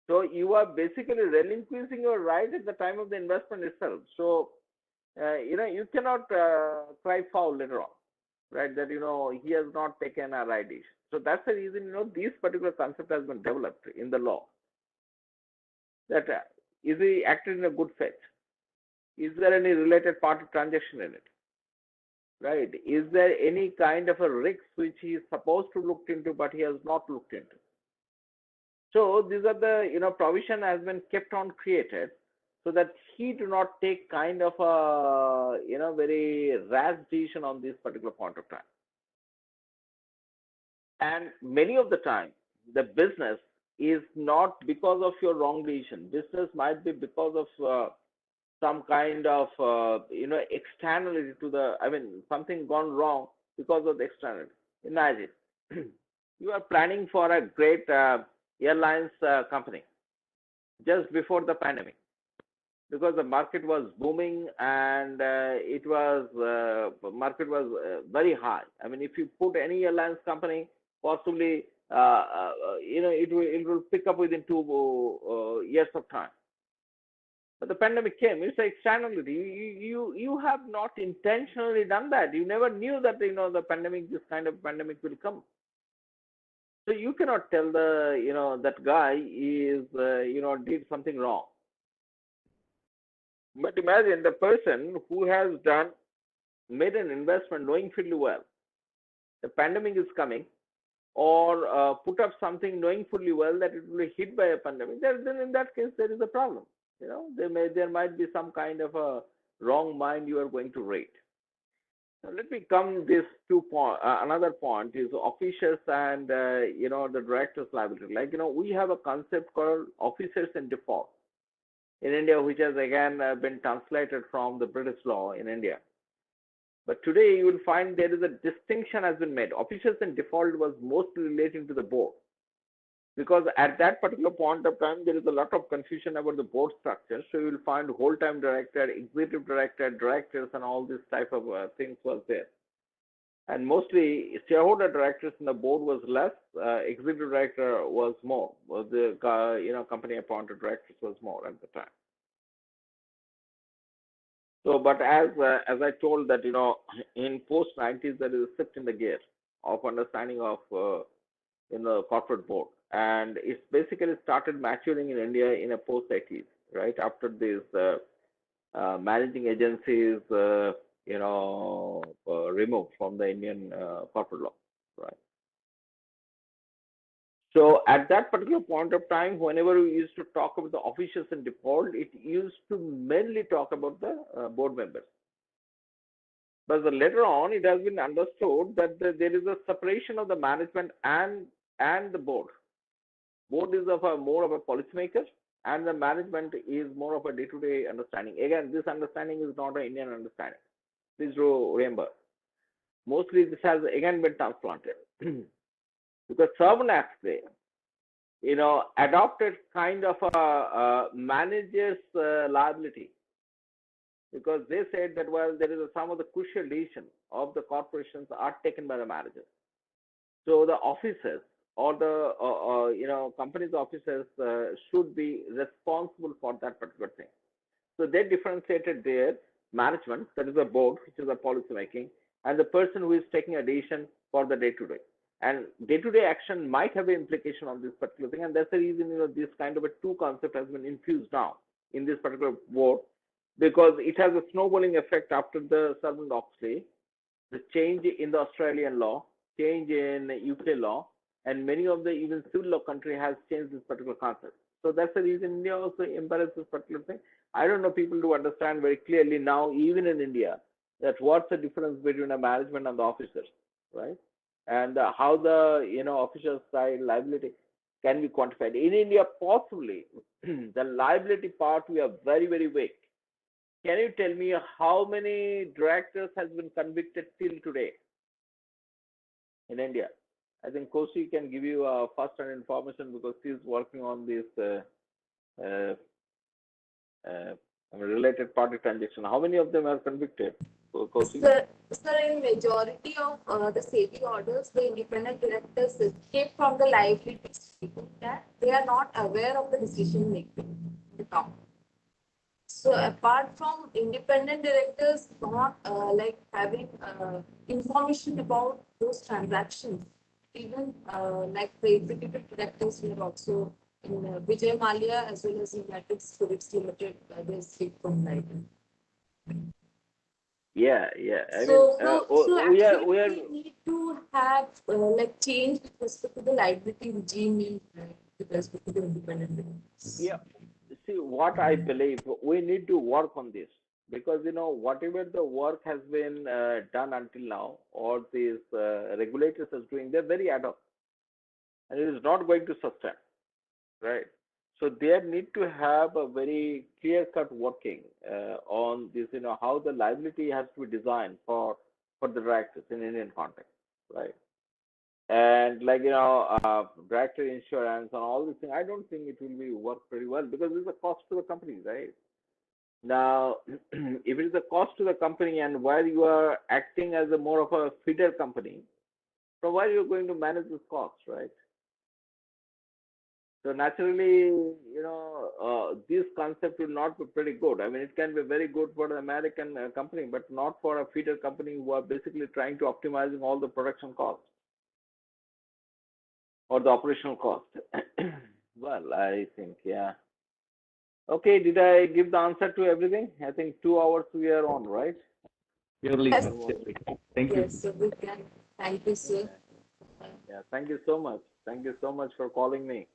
So you are basically relinquishing your right at the time of the investment itself. So you cannot cry foul later on, right? That he has not taken a right decision. So that's the reason this particular concept has been developed in the law. That is he acted in a good faith? Is there any related party transaction in it? Right? Is there any kind of a risk which he is supposed to look into but he has not looked into? So these are the provision has been kept on created so that he do not take kind of a very rash decision on this particular point of time. And many of the time the business is not because of your wrong decision. Business might be because of some kind of externality to the, something gone wrong because of the externality. Imagine you are planning for a great airlines company just before the pandemic because the market was booming and market was very high. If you put any airlines company, possibly it will pick up within 2 years of time. But the pandemic came. It's an externality. You have not intentionally done that. You never knew that the pandemic, this kind of pandemic will come. So you cannot tell that guy is did something wrong. But imagine the person who has made an investment knowing fully well the pandemic is coming, or put up something knowing fully well that it will be hit by a pandemic. Then in that case there is a problem. There might be some kind of a wrong mind you are going to rate. Now, let me come this another point is officers and the directors liability. We have a concept called officers in default in India, which has again been translated from the British law in India. But today you will find there is a distinction has been made. Officers in default was mostly relating to the board, because at that particular point of time there is a lot of confusion about the board structure. So you will find whole-time director, executive director, directors, and all this type of things was there. And mostly shareholder directors in the board was less, executive director was more. The company appointed directors was more at the time. So, but as I told that in post 90s there is a shift in the gear of understanding of in the corporate board, and it's basically started maturing in India in a post 80s, right after these managing agencies removed from the Indian corporate law, right. So at that particular point of time, whenever we used to talk about the officials in default, it used to mainly talk about the board members. But later on, it has been understood that there is a separation of the management and the board. Board is more of a policymaker, and the management is more of a day-to-day understanding. Again, this understanding is not an Indian understanding. Please do remember. Mostly this has again been transplanted because Servant Acts there, adopted kind of a manager's liability, because they said that, well, there is some of the crucial decisions of the corporations are taken by the manager. So the officers or the company's officers should be responsible for that particular thing. So they differentiated their management, that is a board, which is a policy making, and the person who is taking a decision for the day-to-day. And day-to-day action might have an implication on this particular thing, and that's the reason this kind of a two concept has been infused now in this particular board, because it has a snowballing effect after the Sarbanes-Oxley, the change in the Australian law, change in UK law, and many of the even civil law country has changed this particular concept. So that's the reason India also embraces this particular thing. I don't know people to understand very clearly now, even in India, that what's the difference between a management and the officers, right? And how the official side liability can be quantified. In India, possibly the liability part we are very, very weak. Can you tell me how many directors has been convicted till today in India? I think Koshi can give you first-hand information because she's working on this related party transaction. How many of them are convicted, Koshi? Sir, in majority of the SEBI orders, the independent directors escape from the liabilities that they are not aware of the decision making. So apart from independent directors not like having information about those transactions, even like the executive directors were also in Vijay Mallya as well as United Spirits Limited, they escaped from liability. Yeah. I mean, we need to have like change with respect to the liability regime with respect to the independent directors. Yeah. See, what I believe, we need to work on this, because whatever the work has been done until now, or these regulators are doing, they're very ad hoc, and it is not going to sustain, right? So they need to have a very clear-cut working on this, how the liability has to be designed for the directors in Indian context, right? And like director insurance and all these things, I don't think it will be work pretty well, because there's a cost to the company, right? Now, if it is a cost to the company, and where you are acting as a more of a feeder company, from where you're going to manage this cost, right? So naturally, this concept will not be pretty good. I mean, it can be very good for the American company, but not for a feeder company who are basically trying to optimizing all the production costs or the operational cost. Well, I think, yeah. Okay, did I give the answer to everything? I think 2 hours we are on, right? Purely, Yes. Thank you. Yes, so we can. Thank you, sir. Yeah, thank you so much. Thank you so much for calling me.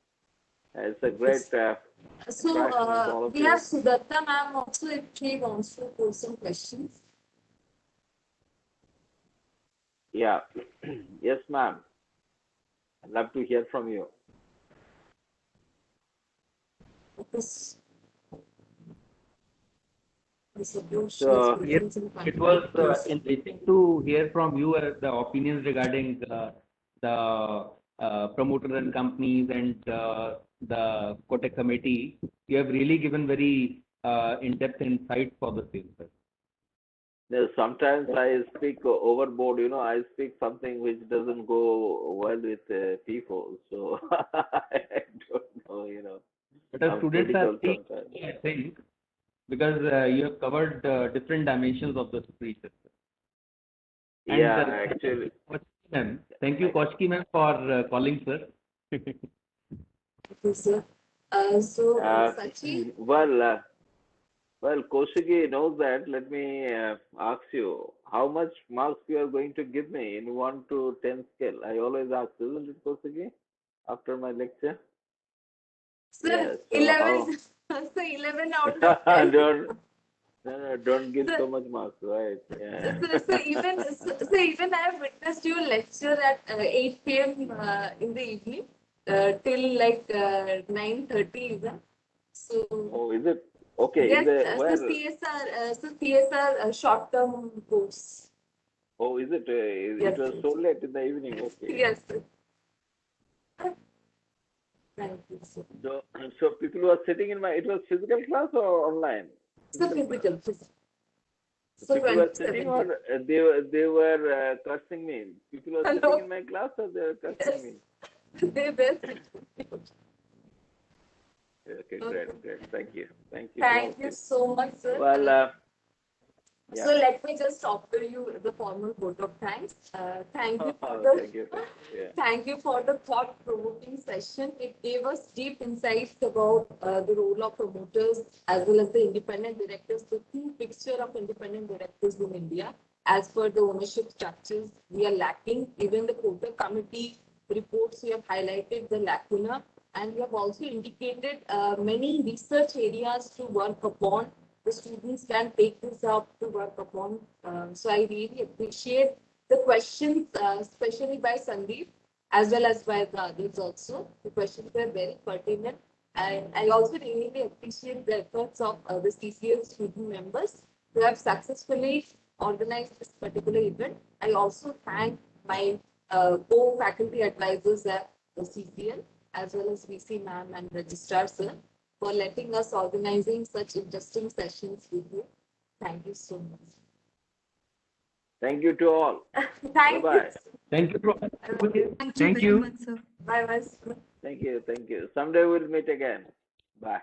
It's a great so we have Sudatta ma'am also, if she wants to pose some questions. Yeah. Yes, ma'am. I'd love to hear from you. So it was interesting to hear from you the opinions regarding the promoter and companies and the Kotak Committee. You have really given very in-depth insight for the same. Sometimes I speak overboard, I speak something which doesn't go well with people. So I don't know, But as students are seeing, I think, because you have covered different dimensions of the speech. And, yeah, actually. Thank you, Koshki ma'am, for calling, sir. Okay, sir. Sachi? Well, Koshiki knows that. Let me ask you, how much marks you are going to give me in 1 to 10 scale? I always ask, isn't it, Koshiki? after my lecture? Sir, Yeah, so 11, so 11 out of 10. don't give so much marks, right? Yeah. So even I have witnessed your lecture at 8 p.m. In the evening till like 9:30 even. So Oh, is it? Okay, in yes, the so where? CSR short-term course. Oh, is it? Yes, It was yes, so late in the evening. Okay. yes. Sir. Thank you, sir. So people were sitting in my. It was physical class or online? So Class. physical. So People were sitting 2017. or they were cursing me. People were sitting Hello. in my class or they were cursing Yes, me. they were. Okay, Okay. great. Thank you to all Thank of you you. so much, sir. Well, yeah. So let me just offer you the formal vote of thanks. Thank you for the Thank you. Yeah. thank you for the thought-provoking session. It gave us deep insights about the role of promoters as well as the independent directors, the true picture of independent directors in India. As per the ownership structures, we are lacking. Even the Kotak Committee reports, we have highlighted the lacuna, and we have also indicated many research areas to work upon. The students can take this up to work upon. So I really appreciate the questions, especially by Sandeep, as well as by the others also. The questions were very pertinent. And I also really appreciate the efforts of the CCL student members who have successfully organized this particular event. I also thank my co-faculty advisors at the CCL, as well as VC ma'am and registrar sir, for letting us organizing such interesting sessions with you. Thank you so much. Thank you to all. Thank you. Bye-bye. Thank you, Prof. Thank you Thank very you. much, sir. Bye bye. Thank you. Someday we'll meet again. Bye.